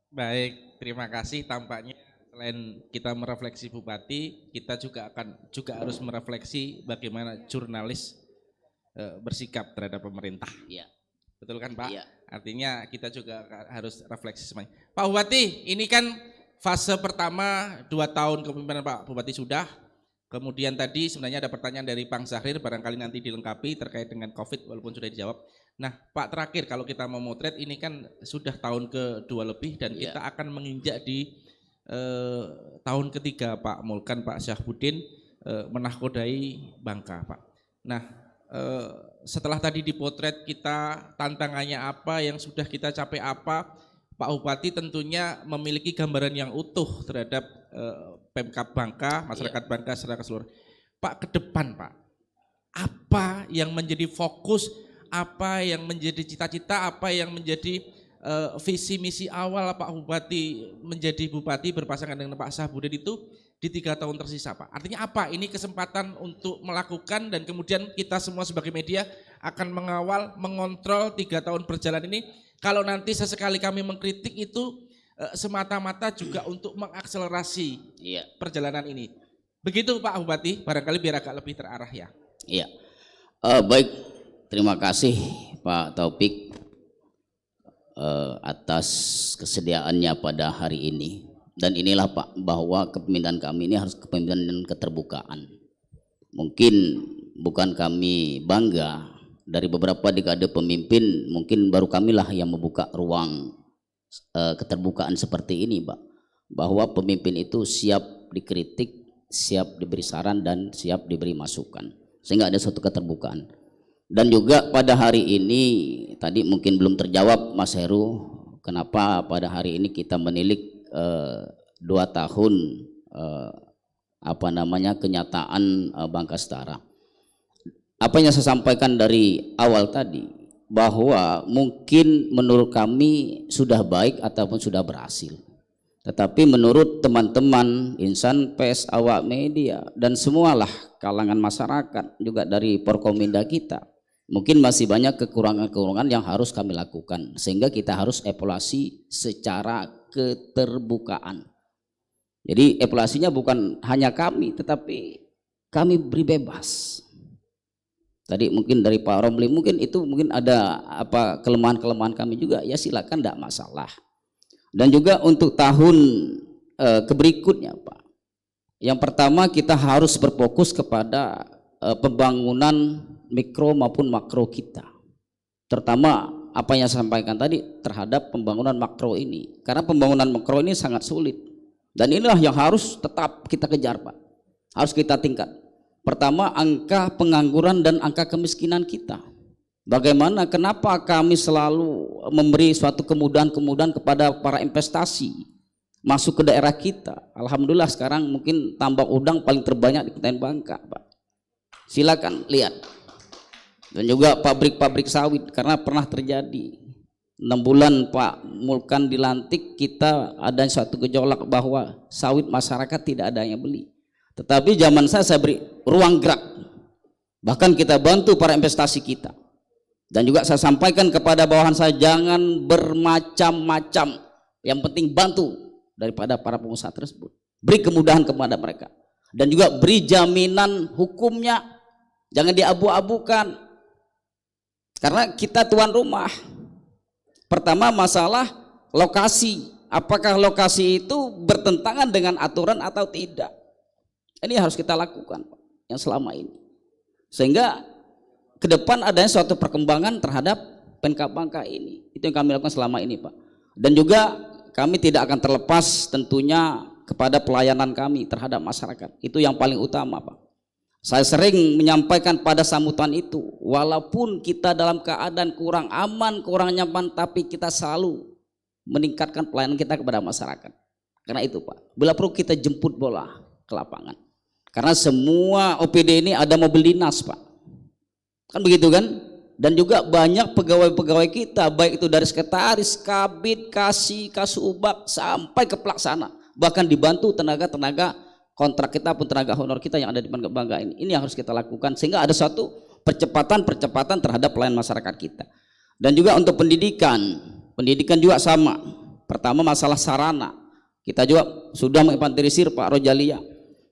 Baik, terima kasih. Tampaknya selain kita merefleksi Bupati, kita juga harus merefleksi bagaimana jurnalis bersikap terhadap pemerintah. Iya. Betul kan Pak? Iya. Artinya kita juga harus refleksi semuanya. Pak Bupati, ini kan fase pertama 2 tahun kepemimpinan Pak Bupati sudah. Kemudian tadi sebenarnya ada pertanyaan dari Bang Zahrir, barangkali nanti dilengkapi terkait dengan COVID walaupun sudah dijawab. Nah Pak, terakhir kalau kita mau motret ini kan sudah tahun ke-2 lebih dan kita akan menginjak di tahun ketiga Pak Mulkan, Pak Syahbudin menahkodai Bangka Pak. Nah setelah tadi dipotret kita tantangannya apa, yang sudah kita capai apa, Pak Bupati tentunya memiliki gambaran yang utuh terhadap Pemkab Bangka, masyarakat Bangka secara keseluruhan. Pak, ke depan Pak, apa yang menjadi fokus, apa yang menjadi cita-cita, apa yang menjadi visi misi awal Pak Bupati menjadi bupati berpasangan dengan Pak Syahbudin itu di 3 tahun tersisa Pak? Artinya apa? Ini kesempatan untuk melakukan dan kemudian kita semua sebagai media akan mengawal, mengontrol 3 tahun berjalan ini. Kalau nanti sesekali kami mengkritik itu semata-mata juga untuk mengakselerasi perjalanan ini. Begitu Pak Bupati, barangkali biar agak lebih terarah ya. Iya. Baik, terima kasih Pak Taufik atas kesediaannya pada hari ini. Dan inilah Pak, bahwa kepemimpinan kami ini harus kepemimpinan dan keterbukaan. Mungkin bukan kami bangga, dari beberapa dekade pemimpin mungkin baru kamilah yang membuka ruang keterbukaan seperti ini Pak. Bahwa pemimpin itu siap dikritik, siap diberi saran dan siap diberi masukan. Sehingga ada suatu keterbukaan. Dan juga pada hari ini, tadi mungkin belum terjawab Mas Heru, kenapa pada hari ini kita menilik 2 tahun kenyataan Bangka Setara. Apa yang saya sampaikan dari awal tadi, bahwa mungkin menurut kami sudah baik ataupun sudah berhasil. Tetapi menurut teman-teman insan pers, awak media dan semualah kalangan masyarakat juga dari Forkominda kita, mungkin masih banyak kekurangan-kekurangan yang harus kami lakukan, sehingga kita harus evaluasi secara keterbukaan. Jadi evaluasinya bukan hanya kami, tetapi kami beri bebas. Tadi mungkin dari Pak Romli, mungkin itu mungkin ada kelemahan-kelemahan kami juga, ya silakan, tidak masalah. Dan juga untuk tahun berikutnya Pak, yang pertama kita harus berfokus kepada pembangunan mikro maupun makro kita, terutama apa yang saya sampaikan tadi terhadap pembangunan makro ini, karena pembangunan makro ini sangat sulit dan inilah yang harus tetap kita kejar Pak, harus kita tingkat. Pertama, angka pengangguran dan angka kemiskinan kita. Bagaimana, kenapa kami selalu memberi suatu kemudahan-kemudahan kepada para investasi masuk ke daerah kita. Alhamdulillah sekarang mungkin tambak udang paling terbanyak di Kabupaten Bangka Pak. Silakan lihat. Dan juga pabrik-pabrik sawit, karena pernah terjadi 6 bulan Pak Mulkan dilantik, kita ada suatu gejolak bahwa sawit masyarakat tidak ada yang beli. Tetapi zaman saya beri ruang gerak, bahkan kita bantu para investasi kita. Dan juga saya sampaikan kepada bawahan saya, jangan bermacam-macam, yang penting bantu daripada para pengusaha tersebut, beri kemudahan kepada mereka, dan juga beri jaminan hukumnya, jangan diabu-abukan. Karena kita tuan rumah. Pertama, masalah lokasi, apakah lokasi itu bertentangan dengan aturan atau tidak. Ini harus kita lakukan Pak, yang selama ini, sehingga ke depan adanya suatu perkembangan terhadap Pemkab Bangka ini. Itu yang kami lakukan selama ini Pak. Dan juga kami tidak akan terlepas tentunya kepada pelayanan kami terhadap masyarakat. Itu yang paling utama Pak. Saya sering menyampaikan pada sambutan itu, walaupun kita dalam keadaan kurang aman, kurang nyaman, tapi kita selalu meningkatkan pelayanan kita kepada masyarakat. Karena itu Pak, bila perlu kita jemput bola ke lapangan. Karena semua OPD ini ada mobil dinas Pak, kan begitu kan? Dan juga banyak pegawai-pegawai kita, baik itu dari sekretaris, kabit, kasubag sampai ke pelaksana, bahkan dibantu tenaga-tenaga kontrak kita pun, tenaga honor kita yang ada di Bangka ini. Ini yang harus kita lakukan sehingga ada suatu percepatan terhadap pelayanan masyarakat kita. Dan juga untuk pendidikan juga sama. Pertama, masalah sarana, kita juga sudah menginventarisir Pak Rojalia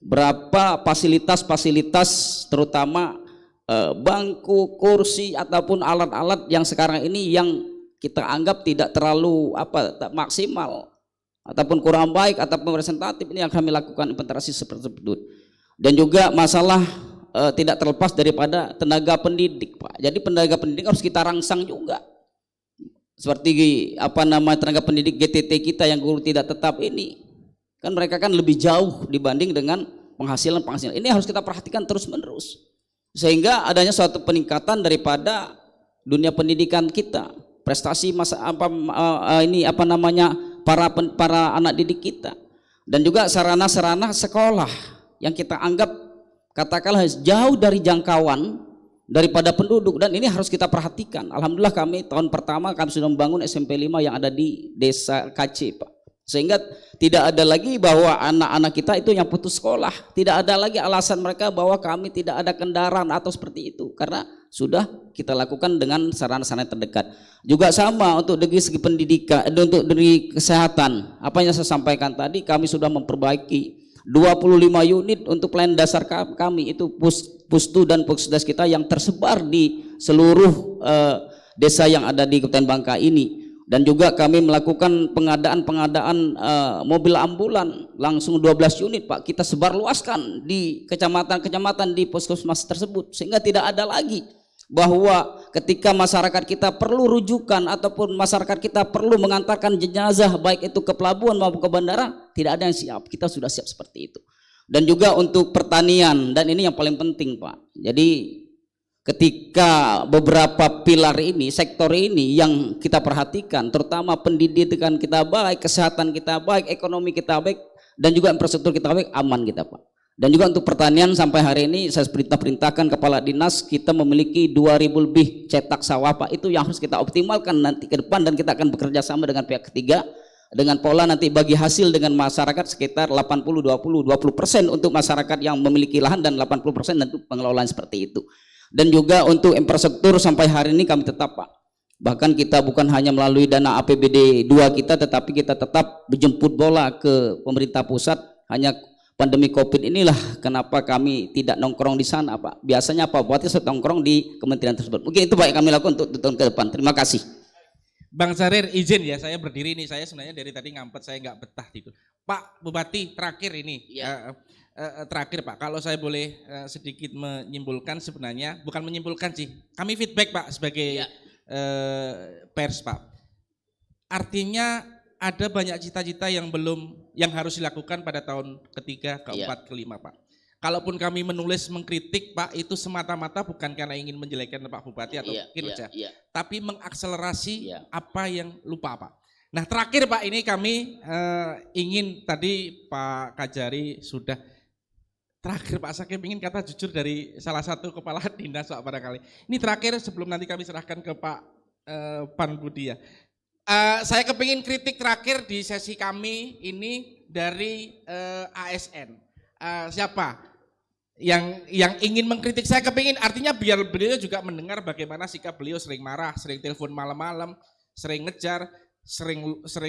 berapa fasilitas terutama bangku, kursi ataupun alat-alat yang sekarang ini yang kita anggap tidak terlalu tak maksimal ataupun kurang baik ataupun representatif, ini yang kami lakukan inventarisasi seperti itu. Dan juga masalah tidak terlepas daripada tenaga pendidik, Pak. Jadi tenaga pendidik harus kita rangsang juga. Seperti tenaga pendidik GTT kita yang guru tidak tetap ini. Kan mereka kan lebih jauh dibanding dengan penghasilan. Ini harus kita perhatikan terus-menerus. Sehingga adanya suatu peningkatan daripada dunia pendidikan kita. Prestasi para anak didik kita. Dan juga sarana-sarana sekolah yang kita anggap katakanlah jauh dari jangkauan daripada penduduk, dan ini harus kita perhatikan. Alhamdulillah kami tahun pertama kami sudah membangun SMP 5 yang ada di desa KC, Pak. Sehingga tidak ada lagi bahwa anak-anak kita itu yang putus sekolah. Tidak ada lagi alasan mereka bahwa kami tidak ada kendaraan atau seperti itu, karena sudah kita lakukan dengan sarana-sarana terdekat. Juga sama untuk dari segi pendidikan, untuk dari kesehatan. Apa yang saya sampaikan tadi, kami sudah memperbaiki 25 unit untuk pelayanan dasar kami, itu pustu dan puskesmas kita yang tersebar di seluruh desa yang ada di Kabupaten Bangka ini. Dan juga kami melakukan pengadaan mobil ambulan langsung 12 unit, Pak. Kita sebar luaskan di kecamatan-kecamatan di puskesmas tersebut, sehingga tidak ada lagi bahwa ketika masyarakat kita perlu rujukan ataupun masyarakat kita perlu mengantarkan jenazah baik itu ke pelabuhan maupun ke bandara, tidak ada yang siap. Kita sudah siap seperti itu. Dan juga untuk pertanian, dan ini yang paling penting, Pak. Jadi ketika beberapa pilar ini, sektor ini yang kita perhatikan, terutama pendidikan kita baik, kesehatan kita baik, ekonomi kita baik, dan juga infrastruktur kita baik, aman kita, Pak. Dan juga untuk pertanian sampai hari ini saya perintahkan kepala dinas, kita memiliki 2000 lebih cetak sawah, Pak. Itu yang harus kita optimalkan nanti ke depan, dan kita akan bekerja sama dengan pihak ketiga dengan pola nanti bagi hasil dengan masyarakat sekitar 80-20% untuk masyarakat yang memiliki lahan dan 80% untuk pengelolaan seperti itu. Dan juga untuk infrastruktur sampai hari ini kami tetap, Pak. Bahkan kita bukan hanya melalui dana APBD 2 kita, tetapi kita tetap menjemput bola ke pemerintah pusat. Hanya pandemi Covid inilah kenapa kami tidak nongkrong di sana, Pak. Biasanya Pak Bupati nongkrong di kementerian tersebut. Mungkin itu Pak yang kami lakukan untuk tahun ke depan. Terima kasih. Bang Sarir izin ya, saya berdiri nih. Saya sebenarnya dari tadi ngampet, saya nggak betah gitu. Pak Bupati terakhir ini. Ya. Terakhir Pak, kalau saya boleh sedikit menyimpulkan, sebenarnya bukan menyimpulkan sih, kami feedback Pak sebagai pers, Pak. Artinya ada banyak cita-cita yang harus dilakukan pada tahun ketiga, keempat, kelima, Pak. Kalaupun kami menulis mengkritik, Pak, itu semata-mata bukan karena ingin menjelekkan Pak Bupati atau kinerja, tapi mengakselerasi apa yang lupa, Pak. Nah terakhir Pak, ini kami ingin, tadi Pak Kajari sudah. Terakhir Pak Sakim ingin kata jujur dari salah satu kepala dinas Pak barangkali. Ini terakhir sebelum nanti kami serahkan ke Pak Pan Budi ya. Saya kepingin kritik terakhir di sesi kami ini dari ASN. Siapa yang ingin mengkritik? Saya kepingin, artinya biar beliau juga mendengar bagaimana sikap beliau, sering marah, sering telepon malam-malam, sering ngejar, sering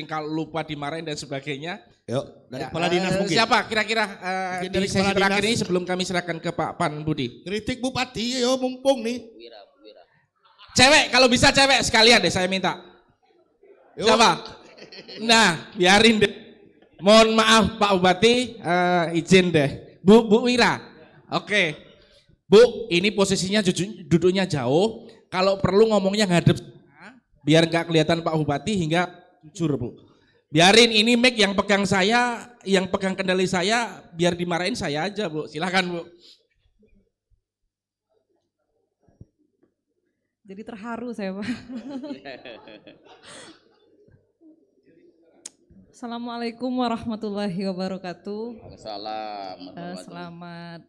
kalau lupa dimarahin dan sebagainya. Yuk, dari kepala dinas mungkin. Siapa kira-kira dari sesi terakhir ini sebelum kami serahkan ke Pak Pan Budi? Kritik Bupati, yo mumpung nih. Cewek, kalau bisa cewek sekalian deh saya minta. Yuk. Siapa? Nah, biarin deh. Mohon maaf Pak Bupati, izin deh. Bu Wira. Oke. Bu, ini posisinya duduknya jauh. Kalau perlu ngomongnya ngadep, biar nggak kelihatan Pak Bupati hingga jujur Bu. Biarin ini mic yang pegang saya, yang pegang kendali saya, biar dimarahin saya aja Bu. Silakan Bu. Jadi terharu saya Pak. Assalamualaikum warahmatullahi wabarakatuh. Selamat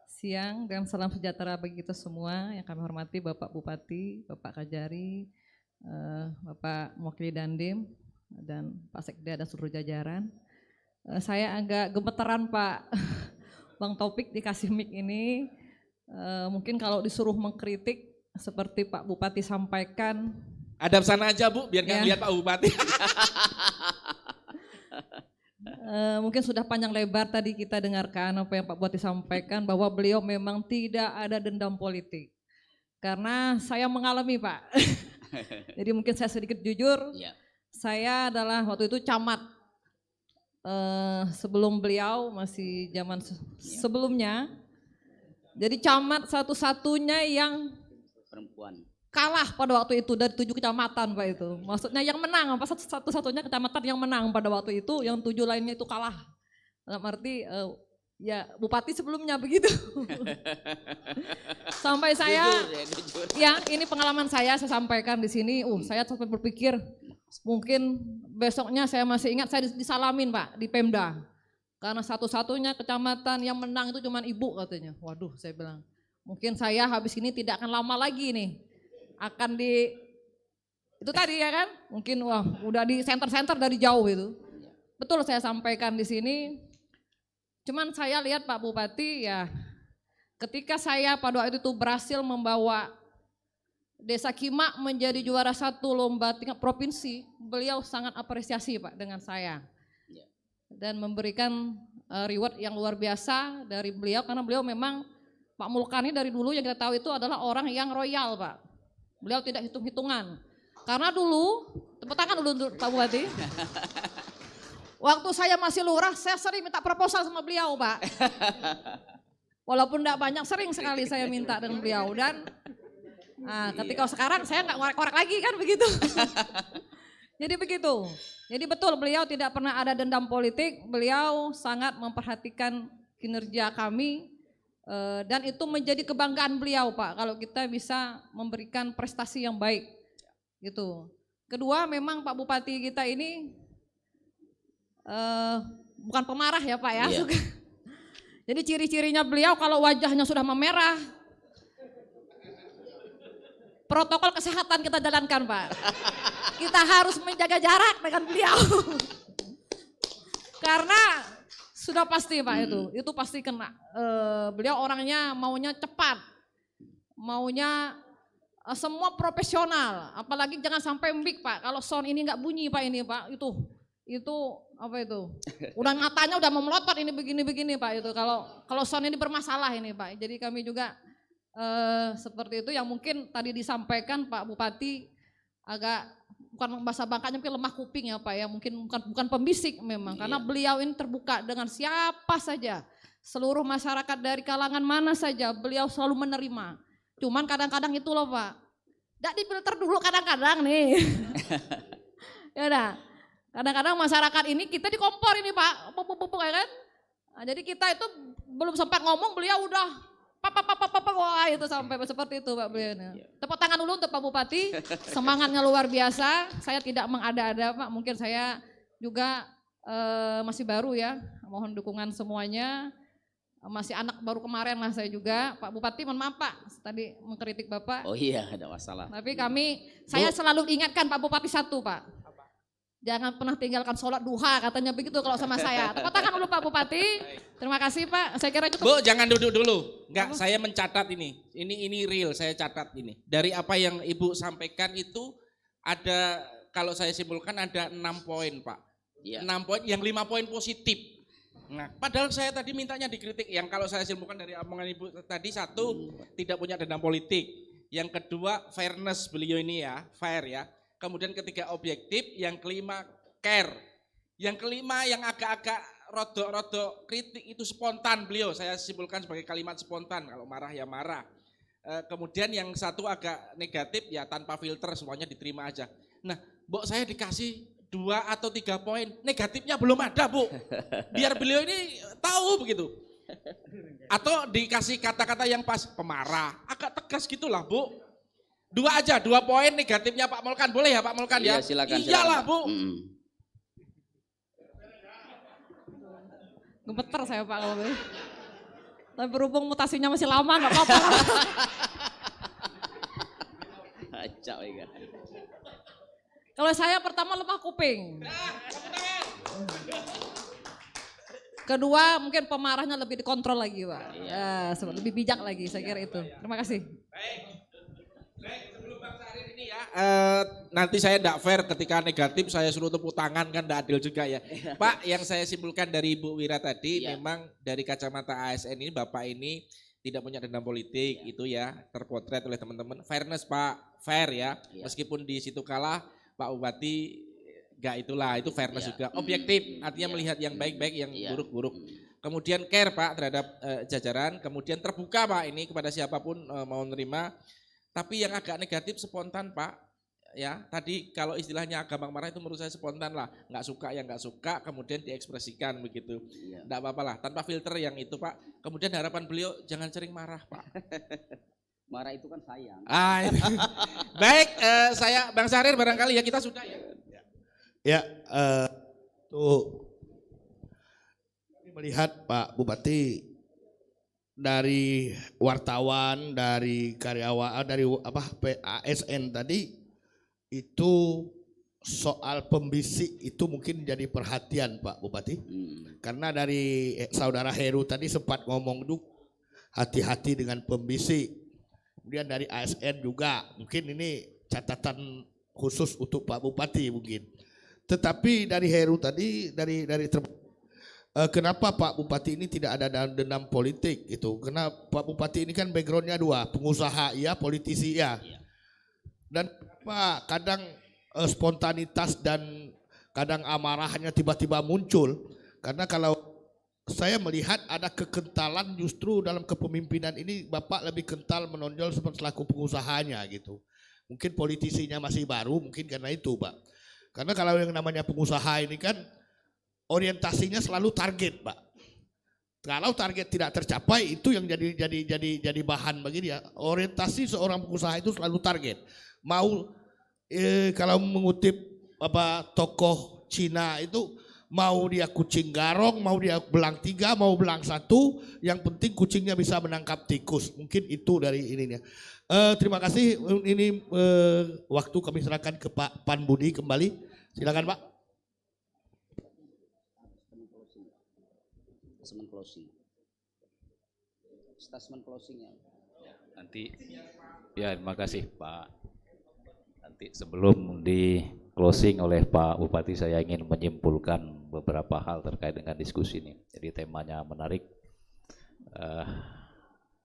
siang dan salam sejahtera bagi kita semua yang kami hormati Bapak Bupati, Bapak Kajari, Bapak Mewakili Dandim, dan Pak Sekda dan seluruh jajaran. Saya agak gemeteran Pak Bang Taufik dikasih mic ini. Mungkin kalau disuruh mengkritik seperti Pak Bupati sampaikan. Hadap sana aja Bu, biar nggak lihat Pak Bupati. mungkin sudah panjang lebar tadi kita dengarkan apa yang Pak Bupati sampaikan bahwa beliau memang tidak ada dendam politik. Karena saya mengalami Pak. Jadi mungkin saya sedikit jujur, saya adalah waktu itu camat. Sebelum beliau masih zaman sebelumnya. Jadi camat satu-satunya yang Perempuan. kalah pada waktu itu dari 7 kecamatan Pak itu. Maksudnya yang menang, apa satu-satunya kecamatan yang menang pada waktu itu, yang 7 lainnya itu kalah. Dalam arti ya bupati sebelumnya begitu. Sampai saya, ya ini pengalaman saya sampaikan di sini. Saya sampai berpikir mungkin besoknya saya masih ingat saya disalamin Pak di Pemda. Karena satu-satunya kecamatan yang menang itu cuma ibu katanya. Waduh saya bilang, mungkin saya habis ini tidak akan lama lagi nih. Akan itu tadi ya kan, mungkin wah udah di center-center dari jauh itu. Betul saya sampaikan di sini. Cuman saya lihat Pak Bupati ya, ketika saya pada waktu itu berhasil membawa Desa Kimak menjadi juara 1 lomba tingkat provinsi, beliau sangat apresiasi Pak dengan saya. Dan memberikan reward yang luar biasa dari beliau, karena beliau memang Pak Mulkani dari dulu yang kita tahu itu adalah orang yang royal Pak. Beliau tidak hitung-hitungan. Karena dulu, tepuk tangan dulu Pak Bupati. Waktu saya masih lurah, saya sering minta proposal sama beliau Pak. Walaupun tidak banyak, sering sekali saya minta dengan beliau. Dan ketika sekarang saya nggak ngorek-ngorek lagi kan begitu. Jadi begitu. Jadi betul beliau tidak pernah ada dendam politik, beliau sangat memperhatikan kinerja kami dan itu menjadi kebanggaan beliau Pak kalau kita bisa memberikan prestasi yang baik gitu. Kedua memang Pak Bupati kita ini bukan pemarah ya Pak ya. Iya. Jadi ciri-cirinya beliau kalau wajahnya sudah memerah, protokol kesehatan kita jalankan Pak. Kita harus menjaga jarak dengan beliau. Karena sudah pasti Pak itu pasti kena. Beliau orangnya maunya cepat, maunya semua profesional. Apalagi jangan sampai mic Pak. Kalau sound ini nggak bunyi Pak ini Pak, itu apa itu? Udah matanya udah memelotot ini begini Pak itu. Kalau sound ini bermasalah ini Pak. Jadi kami juga seperti itu yang mungkin tadi disampaikan Pak Bupati agak bukan bahasa Bangkanya mungkin lemah kuping ya Pak ya, mungkin bukan pembisik memang karena beliau ini terbuka dengan siapa saja, seluruh masyarakat dari kalangan mana saja beliau selalu menerima. Cuman kadang-kadang itu loh Pak, tidak difilter dulu kadang-kadang nih. Ya udah, kadang-kadang masyarakat ini kita dikompor ini Pak, ya kan? Nah, jadi kita itu belum sempat ngomong beliau udah wah itu sampai seperti itu Pak beliau. Tepuk tangan dulu untuk Pak Bupati, semangatnya luar biasa. Saya tidak mengada-ada Pak, mungkin saya juga masih baru ya, mohon dukungan semuanya. Masih anak baru kemarin lah saya juga. Pak Bupati mohon maaf Pak, tadi mengkritik Bapak. Oh iya ada masalah. Tapi saya selalu ingatkan Pak Bupati satu Pak. Jangan pernah tinggalkan sholat duha katanya begitu kalau sama saya. Tepuk tangan dulu Pak Bupati. Terima kasih Pak. Saya kira cukup. Bu jangan duduk dulu. Enggak, saya mencatat ini. Ini real, saya catat ini. Dari apa yang Ibu sampaikan itu ada, kalau saya simpulkan ada 6 poin Pak. 6 poin, yang 5 poin positif. Nah, padahal saya tadi mintanya dikritik. Yang kalau saya simpulkan dari omongan Ibu tadi, satu, tidak punya dendam politik. Yang kedua, fairness beliau ini ya, fair ya. Kemudian ketiga objektif, yang kelima care. Yang kelima yang agak-agak rodok-rodok kritik itu spontan beliau, saya simpulkan sebagai kalimat spontan, kalau marah ya marah. Kemudian yang satu agak negatif ya tanpa filter semuanya diterima aja. Nah, Bu saya dikasih 2 atau 3 poin, negatifnya belum ada Bu. Biar beliau ini tahu begitu. Atau dikasih kata-kata yang pas, pemarah, agak tegas gitulah Bu. 2 aja, 2 poin negatifnya Pak Mulkan, boleh ya Pak Mulkan ya? Silakan, Iyalah silakan, Bu. Gemeter saya Pak kalau begitu. Tapi berhubung mutasinya masih lama nggak apa-apa. Kalau saya pertama lemah kuping. Kedua mungkin pemarahnya lebih dikontrol lagi Pak. Ya, lebih bijak lagi saya kira itu. Terima kasih. Baik, sebelum Bang Syahrir ini ya. Nanti saya tidak fair ketika negatif saya suruh tepuk tangan, kan tidak adil juga ya. Pak, yang saya simpulkan dari Ibu Wira tadi, memang dari kacamata ASN ini Bapak ini tidak punya dendam politik, itu ya terpotret oleh teman-teman. Fairness Pak, fair ya. Meskipun di situ kalah Pak Bupati, enggak itulah, itu fairness juga. Objektif, artinya melihat yang baik-baik, yang buruk-buruk. Kemudian care Pak terhadap jajaran, kemudian terbuka Pak ini kepada siapapun mau menerima. Tapi yang agak negatif spontan Pak, ya tadi kalau istilahnya gampang marah itu menurut saya spontan lah, nggak suka ya nggak suka, kemudian diekspresikan begitu, nggak apa-apa lah, tanpa filter yang itu Pak. Kemudian harapan beliau jangan sering marah Pak. Marah itu kan sayang. Baik, saya Bang Syahrir barangkali ya kita sudah ya. Ya, tuh melihat Pak Bupati dari wartawan, dari karyawan, dari ASN tadi itu soal pembisik itu mungkin jadi perhatian Pak Bupati. Karena dari saudara Heru tadi sempat ngomong tuh hati-hati dengan pembisik. Kemudian dari ASN juga mungkin ini catatan khusus untuk Pak Bupati mungkin. Tetapi dari Heru tadi kenapa Pak Bupati ini tidak ada dendam politik gitu? Karena Pak Bupati ini kan backgroundnya dua, pengusaha ya, politisi ya. Dan Pak kadang spontanitas dan kadang amarahnya tiba-tiba muncul. Karena kalau saya melihat ada kekentalan justru dalam kepemimpinan ini Bapak lebih kental menonjol seperti selaku pengusahanya gitu. Mungkin politisinya masih baru, mungkin karena itu Pak. Karena kalau yang namanya pengusaha ini kan orientasinya selalu target, Pak. Kalau target tidak tercapai itu yang jadi bahan bagi dia. Orientasi seorang pengusaha itu selalu target. Mau kalau mengutip tokoh Cina itu mau dia kucing garong, mau dia belang 3, mau belang 1, yang penting kucingnya bisa menangkap tikus. Mungkin itu dari ininya. Terima kasih. Ini waktu kami serahkan ke Pak Pan Budi kembali. Silakan Pak. Statement closing ya. Nanti ya terima kasih Pak. Nanti sebelum di closing oleh Pak Bupati saya ingin menyimpulkan beberapa hal terkait dengan diskusi ini. Jadi temanya menarik,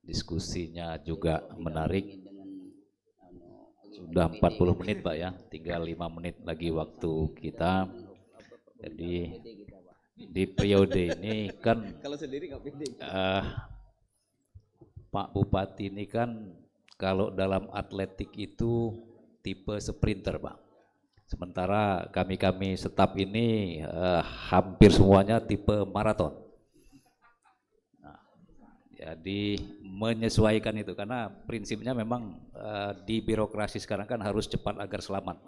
diskusinya juga menarik. Sudah 40 menit Pak ya, tinggal 5 menit lagi waktu kita. Jadi di periode ini kan Pak Bupati ini kan kalau dalam atletik itu tipe sprinter Pak. Sementara kami staf ini hampir semuanya tipe maraton. Nah, jadi menyesuaikan itu karena prinsipnya memang di birokrasi sekarang kan harus cepat agar selamat.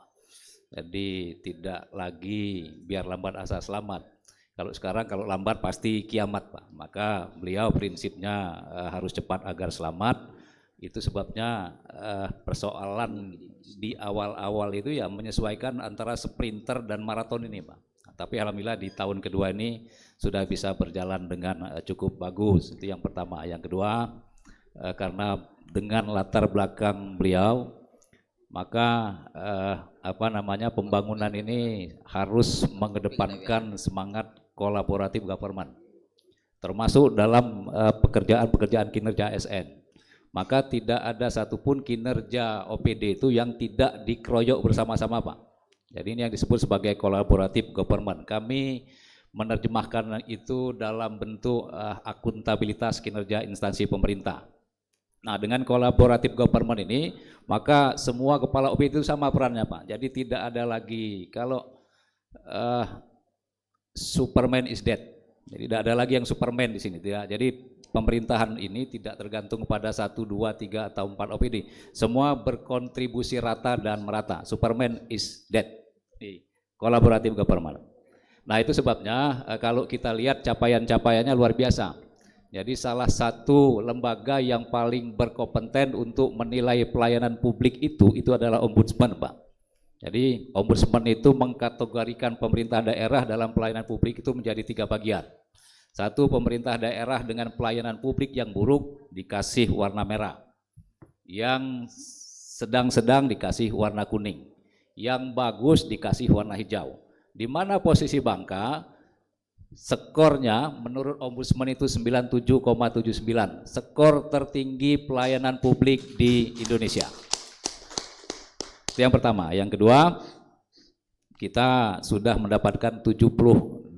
Jadi tidak lagi biar lambat asal selamat. Kalau sekarang kalau lambat pasti kiamat Pak. Maka beliau prinsipnya harus cepat agar selamat. Itu sebabnya persoalan di awal-awal itu ya menyesuaikan antara sprinter dan maraton ini Pak. Tapi alhamdulillah di tahun kedua ini sudah bisa berjalan dengan cukup bagus. Itu yang pertama. Yang kedua karena dengan latar belakang beliau maka pembangunan ini harus mengedepankan semangat kolaboratif government termasuk dalam pekerjaan kinerja ASN. Maka tidak ada satupun kinerja OPD itu yang tidak dikeroyok bersama-sama Pak. Jadi ini yang disebut sebagai kolaboratif government. Kami menerjemahkan itu dalam bentuk akuntabilitas kinerja instansi pemerintah. Nah dengan kolaboratif government ini maka semua kepala OPD itu sama perannya Pak. Jadi tidak ada lagi kalau Superman is dead. Jadi tidak ada lagi yang Superman di sini. Tidak. Jadi pemerintahan ini tidak tergantung pada 1, 2, 3 atau 4 OPD. Semua berkontribusi rata dan merata. Superman is dead. Kolaboratif government. Nah itu sebabnya kalau kita lihat capaian-capaiannya luar biasa. Jadi salah satu lembaga yang paling berkompeten untuk menilai pelayanan publik itu adalah Ombudsman Pak. Jadi Ombudsman itu mengkategorikan pemerintah daerah dalam pelayanan publik itu menjadi 3 bagian. Satu, pemerintah daerah dengan pelayanan publik yang buruk dikasih warna merah. Yang sedang-sedang dikasih warna kuning, yang bagus dikasih warna hijau. Di mana posisi Bangka skornya menurut Ombudsman itu 97,79, skor tertinggi pelayanan publik di Indonesia. Itu yang pertama. Yang kedua, kita sudah mendapatkan 72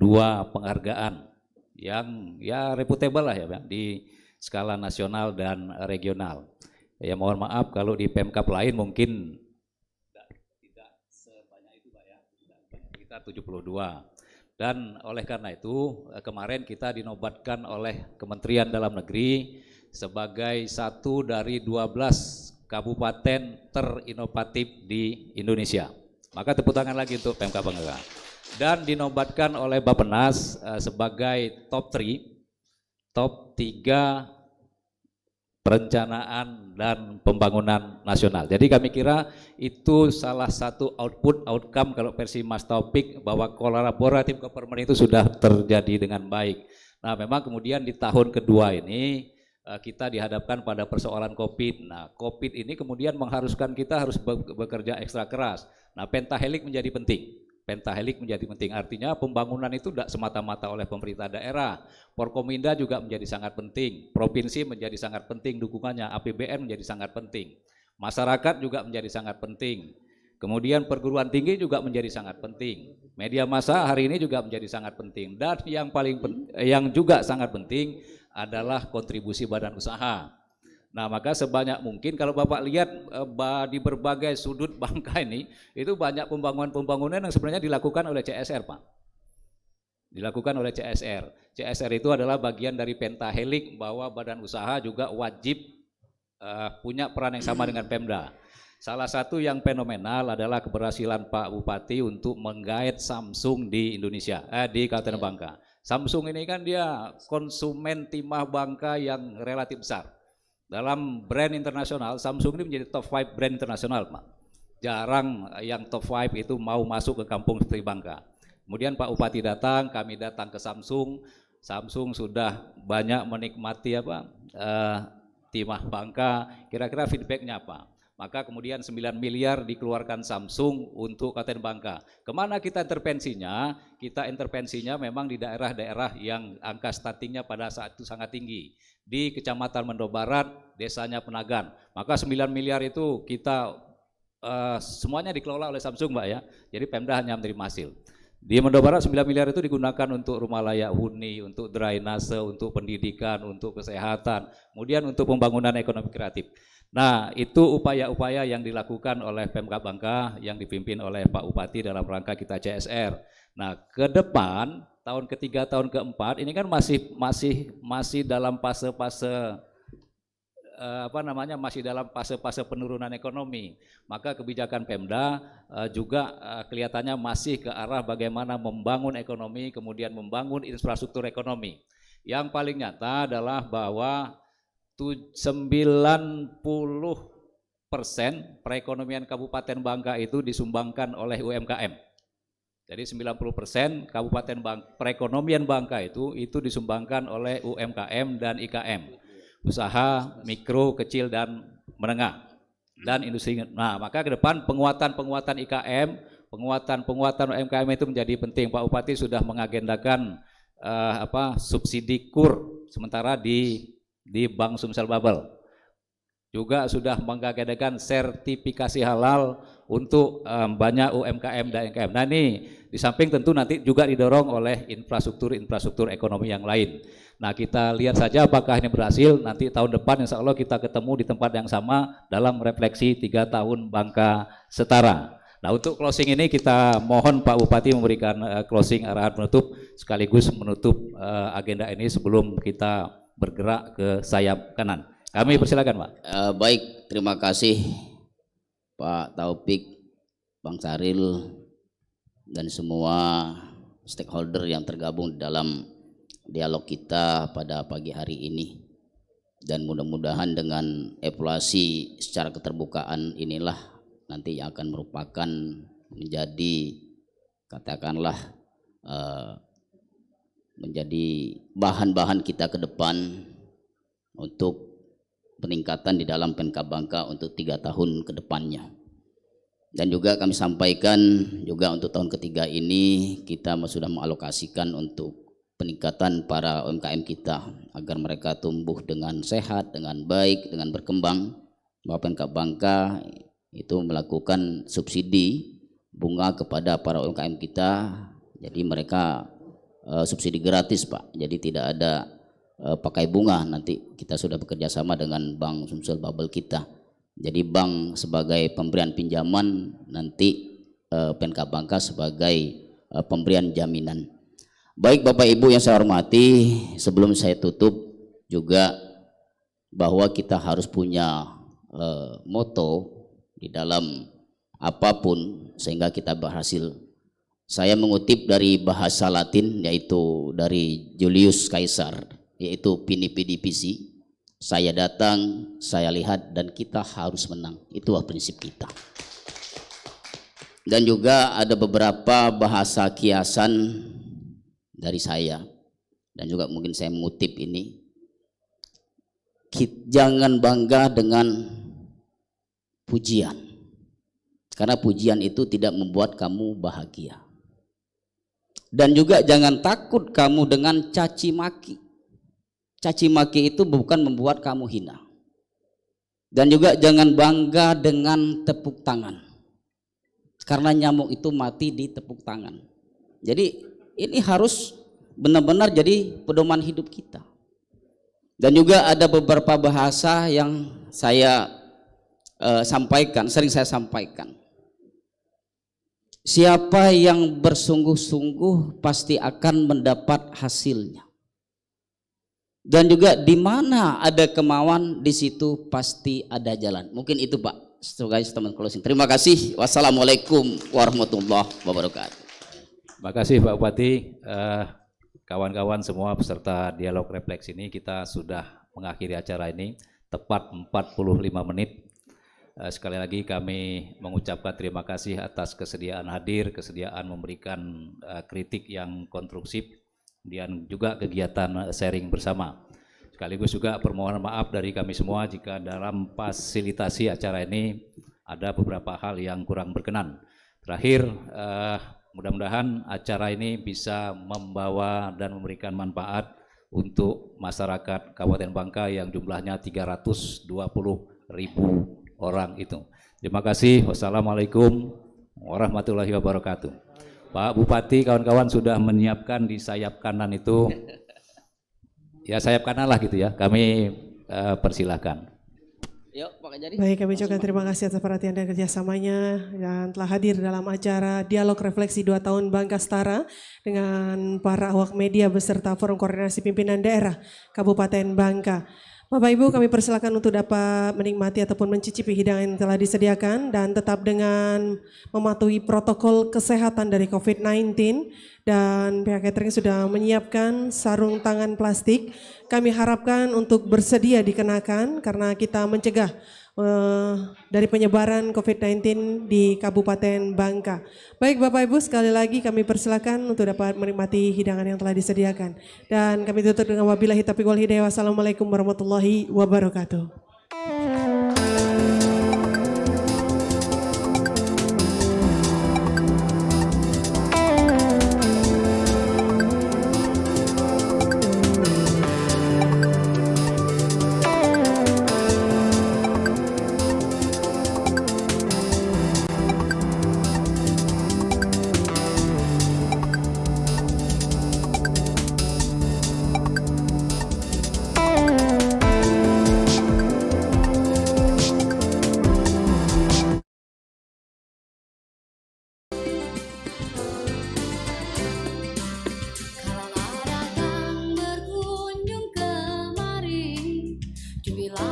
penghargaan yang ya reputable lah ya di skala nasional dan regional. Ya mohon maaf kalau di Pemkab lain mungkin tidak sebanyak itu Pak ya, kita 72. Dan oleh karena itu kemarin kita dinobatkan oleh Kementerian Dalam Negeri sebagai satu dari 12 kabupaten terinovatif di Indonesia. Maka tepuk tangan lagi untuk Pemkab Bangka. Dan dinobatkan oleh Bappenas sebagai top 3 perencanaan dan pembangunan nasional. Jadi kami kira itu salah satu outcome kalau versi Mas Taufik, bahwa kolaboratif government itu sudah terjadi dengan baik. Nah memang kemudian di tahun kedua ini kita dihadapkan pada persoalan COVID. Nah COVID ini kemudian mengharuskan kita harus bekerja ekstra keras. Nah pentahelix menjadi penting. Artinya pembangunan itu tidak semata-mata oleh pemerintah daerah. Forkominda juga menjadi sangat penting, provinsi menjadi sangat penting dukungannya, APBN menjadi sangat penting, masyarakat juga menjadi sangat penting, kemudian perguruan tinggi juga menjadi sangat penting, media massa hari ini juga menjadi sangat penting, dan yang juga sangat penting adalah kontribusi badan usaha. Nah maka sebanyak mungkin kalau Bapak lihat di berbagai sudut Bangka ini, itu banyak pembangunan yang sebenarnya dilakukan oleh CSR Pak. Dilakukan oleh CSR. CSR itu adalah bagian dari pentahelix, bahwa badan usaha juga wajib punya peran yang sama dengan Pemda. Salah satu yang fenomenal adalah keberhasilan Pak Bupati untuk menggait Samsung di Indonesia, di Kabupaten Bangka. Samsung ini kan dia konsumen timah Bangka yang relatif besar. Dalam brand internasional, Samsung ini menjadi top 5 brand internasional, Pak. Jarang yang top 5 itu mau masuk ke kampung seperti Bangka. Kemudian Pak Bupati datang, kami datang ke Samsung. Samsung sudah banyak menikmati timah Bangka. Kira-kira feedbacknya apa? Maka kemudian 9 miliar dikeluarkan Samsung untuk Kabupaten Bangka. Kemana kita intervensinya? Kita intervensinya memang di daerah-daerah yang angka stuntingnya pada saat itu sangat tinggi. Di Kecamatan Mendo Barat, desanya Penagan. Maka 9 miliar itu kita semuanya dikelola oleh Samsung Mbak ya. Jadi Pemda hanya menerima hasil. Di Mendo Barat 9 miliar itu digunakan untuk rumah layak huni, untuk drainase, untuk pendidikan, untuk kesehatan, kemudian untuk pembangunan ekonomi kreatif. Nah itu upaya-upaya yang dilakukan oleh Pemkab Bangka yang dipimpin oleh Pak Bupati dalam rangka kita CSR. Nah ke depan tahun ketiga, tahun keempat ini kan masih dalam fase-fase masih dalam fase-fase penurunan ekonomi. Maka kebijakan Pemda juga kelihatannya masih ke arah bagaimana membangun ekonomi, kemudian membangun infrastruktur ekonomi. Yang paling nyata adalah bahwa 90% perekonomian Kabupaten Bangka itu disumbangkan oleh UMKM. Jadi 90% perekonomian Bangka itu disumbangkan oleh UMKM dan IKM, usaha mikro, kecil dan menengah dan industri. Nah, maka ke depan penguatan IKM, penguatan UMKM itu menjadi penting. Pak Bupati sudah mengagendakan subsidi KUR sementara di Bank Sumsel Bubble. Juga sudah mengagendakan sertifikasi halal untuk banyak UMKM dan IKM. Nah ini di samping tentu nanti juga didorong oleh infrastruktur ekonomi yang lain. Nah kita lihat saja apakah ini berhasil. Nanti tahun depan insya Allah kita ketemu di tempat yang sama dalam refleksi 3 tahun Bangka Setara. Nah untuk closing ini kita mohon Pak Bupati memberikan closing arahan penutup sekaligus menutup agenda ini sebelum kita bergerak ke sayap kanan. Kami persilakan Pak. Baik, terima kasih Pak Taufik, Bang Saril, dan semua stakeholder yang tergabung dalam dialog kita pada pagi hari ini. Dan mudah-mudahan dengan evaluasi secara keterbukaan inilah nanti yang akan merupakan menjadi katakanlah menjadi bahan-bahan kita ke depan untuk peningkatan di dalam Pemkab Bangka untuk 3 tahun ke depannya. Dan juga kami sampaikan juga untuk tahun ketiga ini kita sudah mengalokasikan untuk peningkatan para UMKM kita agar mereka tumbuh dengan sehat, dengan baik, dengan berkembang. Bahwa Pemkab Bangka itu melakukan subsidi bunga kepada para UMKM kita, jadi mereka subsidi gratis Pak, jadi tidak ada pakai bunga. Nanti kita sudah bekerja sama dengan Bank Sumsel Bubble kita, jadi bank sebagai pemberian pinjaman, nanti Pemkab Bangka sebagai pemberian jaminan. Baik Bapak Ibu yang saya hormati, sebelum saya tutup juga bahwa kita harus punya moto di dalam apapun sehingga kita berhasil. Saya mengutip dari bahasa Latin, yaitu dari Julius Caesar, yaitu Vini Vidi Vici, saya datang, saya lihat, dan kita harus menang. Itulah prinsip kita. Dan juga ada beberapa bahasa kiasan dari saya, dan juga mungkin saya mengutip ini, jangan bangga dengan pujian, karena pujian itu tidak membuat kamu bahagia. Dan juga jangan takut kamu dengan caci maki. Caci maki itu bukan membuat kamu hina. Dan juga jangan bangga dengan tepuk tangan, karena nyamuk itu mati di tepuk tangan. Jadi ini harus benar-benar jadi pedoman hidup kita. Dan juga ada beberapa bahasa yang saya sampaikan, sering saya sampaikan. Siapa yang bersungguh-sungguh pasti akan mendapat hasilnya. Dan juga di mana ada kemauan, di situ pasti ada jalan. Mungkin itu Pak, sebagai statement closing. Terima kasih. Wassalamualaikum warahmatullahi wabarakatuh. Terima kasih Pak Bupati. Kawan-kawan semua peserta dialog refleksi ini, kita sudah mengakhiri acara ini tepat 45 menit. Sekali lagi kami mengucapkan terima kasih atas kesediaan hadir, kesediaan memberikan kritik yang konstruktif, dan juga kegiatan sharing bersama. Sekaligus juga permohonan maaf dari kami semua jika dalam fasilitasi acara ini ada beberapa hal yang kurang berkenan. Terakhir, mudah-mudahan acara ini bisa membawa dan memberikan manfaat untuk masyarakat Kabupaten Bangka yang jumlahnya 320.000 orang itu. Terima kasih. Wassalamualaikum warahmatullahi wabarakatuh. Pak Bupati, kawan-kawan sudah menyiapkan di sayap kanan itu, ya sayap kanan lah gitu ya. Kami persilahkan. Yuk, Pak Kajari. Baik, kami ucapkan terima kasih atas perhatian dan kerjasamanya yang telah hadir dalam acara Dialog Refleksi 2 Tahun Bangka Setara dengan para awak media beserta Forum Koordinasi Pimpinan Daerah Kabupaten Bangka. Bapak Ibu, kami persilakan untuk dapat menikmati ataupun mencicipi hidangan yang telah disediakan dan tetap dengan mematuhi protokol kesehatan dari COVID-19, dan pihak catering sudah menyiapkan sarung tangan plastik. Kami harapkan untuk bersedia dikenakan karena kita mencegah dari penyebaran COVID-19 di Kabupaten Bangka. Baik Bapak Ibu, sekali lagi kami persilakan untuk dapat menikmati hidangan yang telah disediakan. Dan kami tutup dengan wabillahi taufiq wal hidayah. Wassalamualaikum warahmatullahi wabarakatuh. Berkunjung kemari, jubilah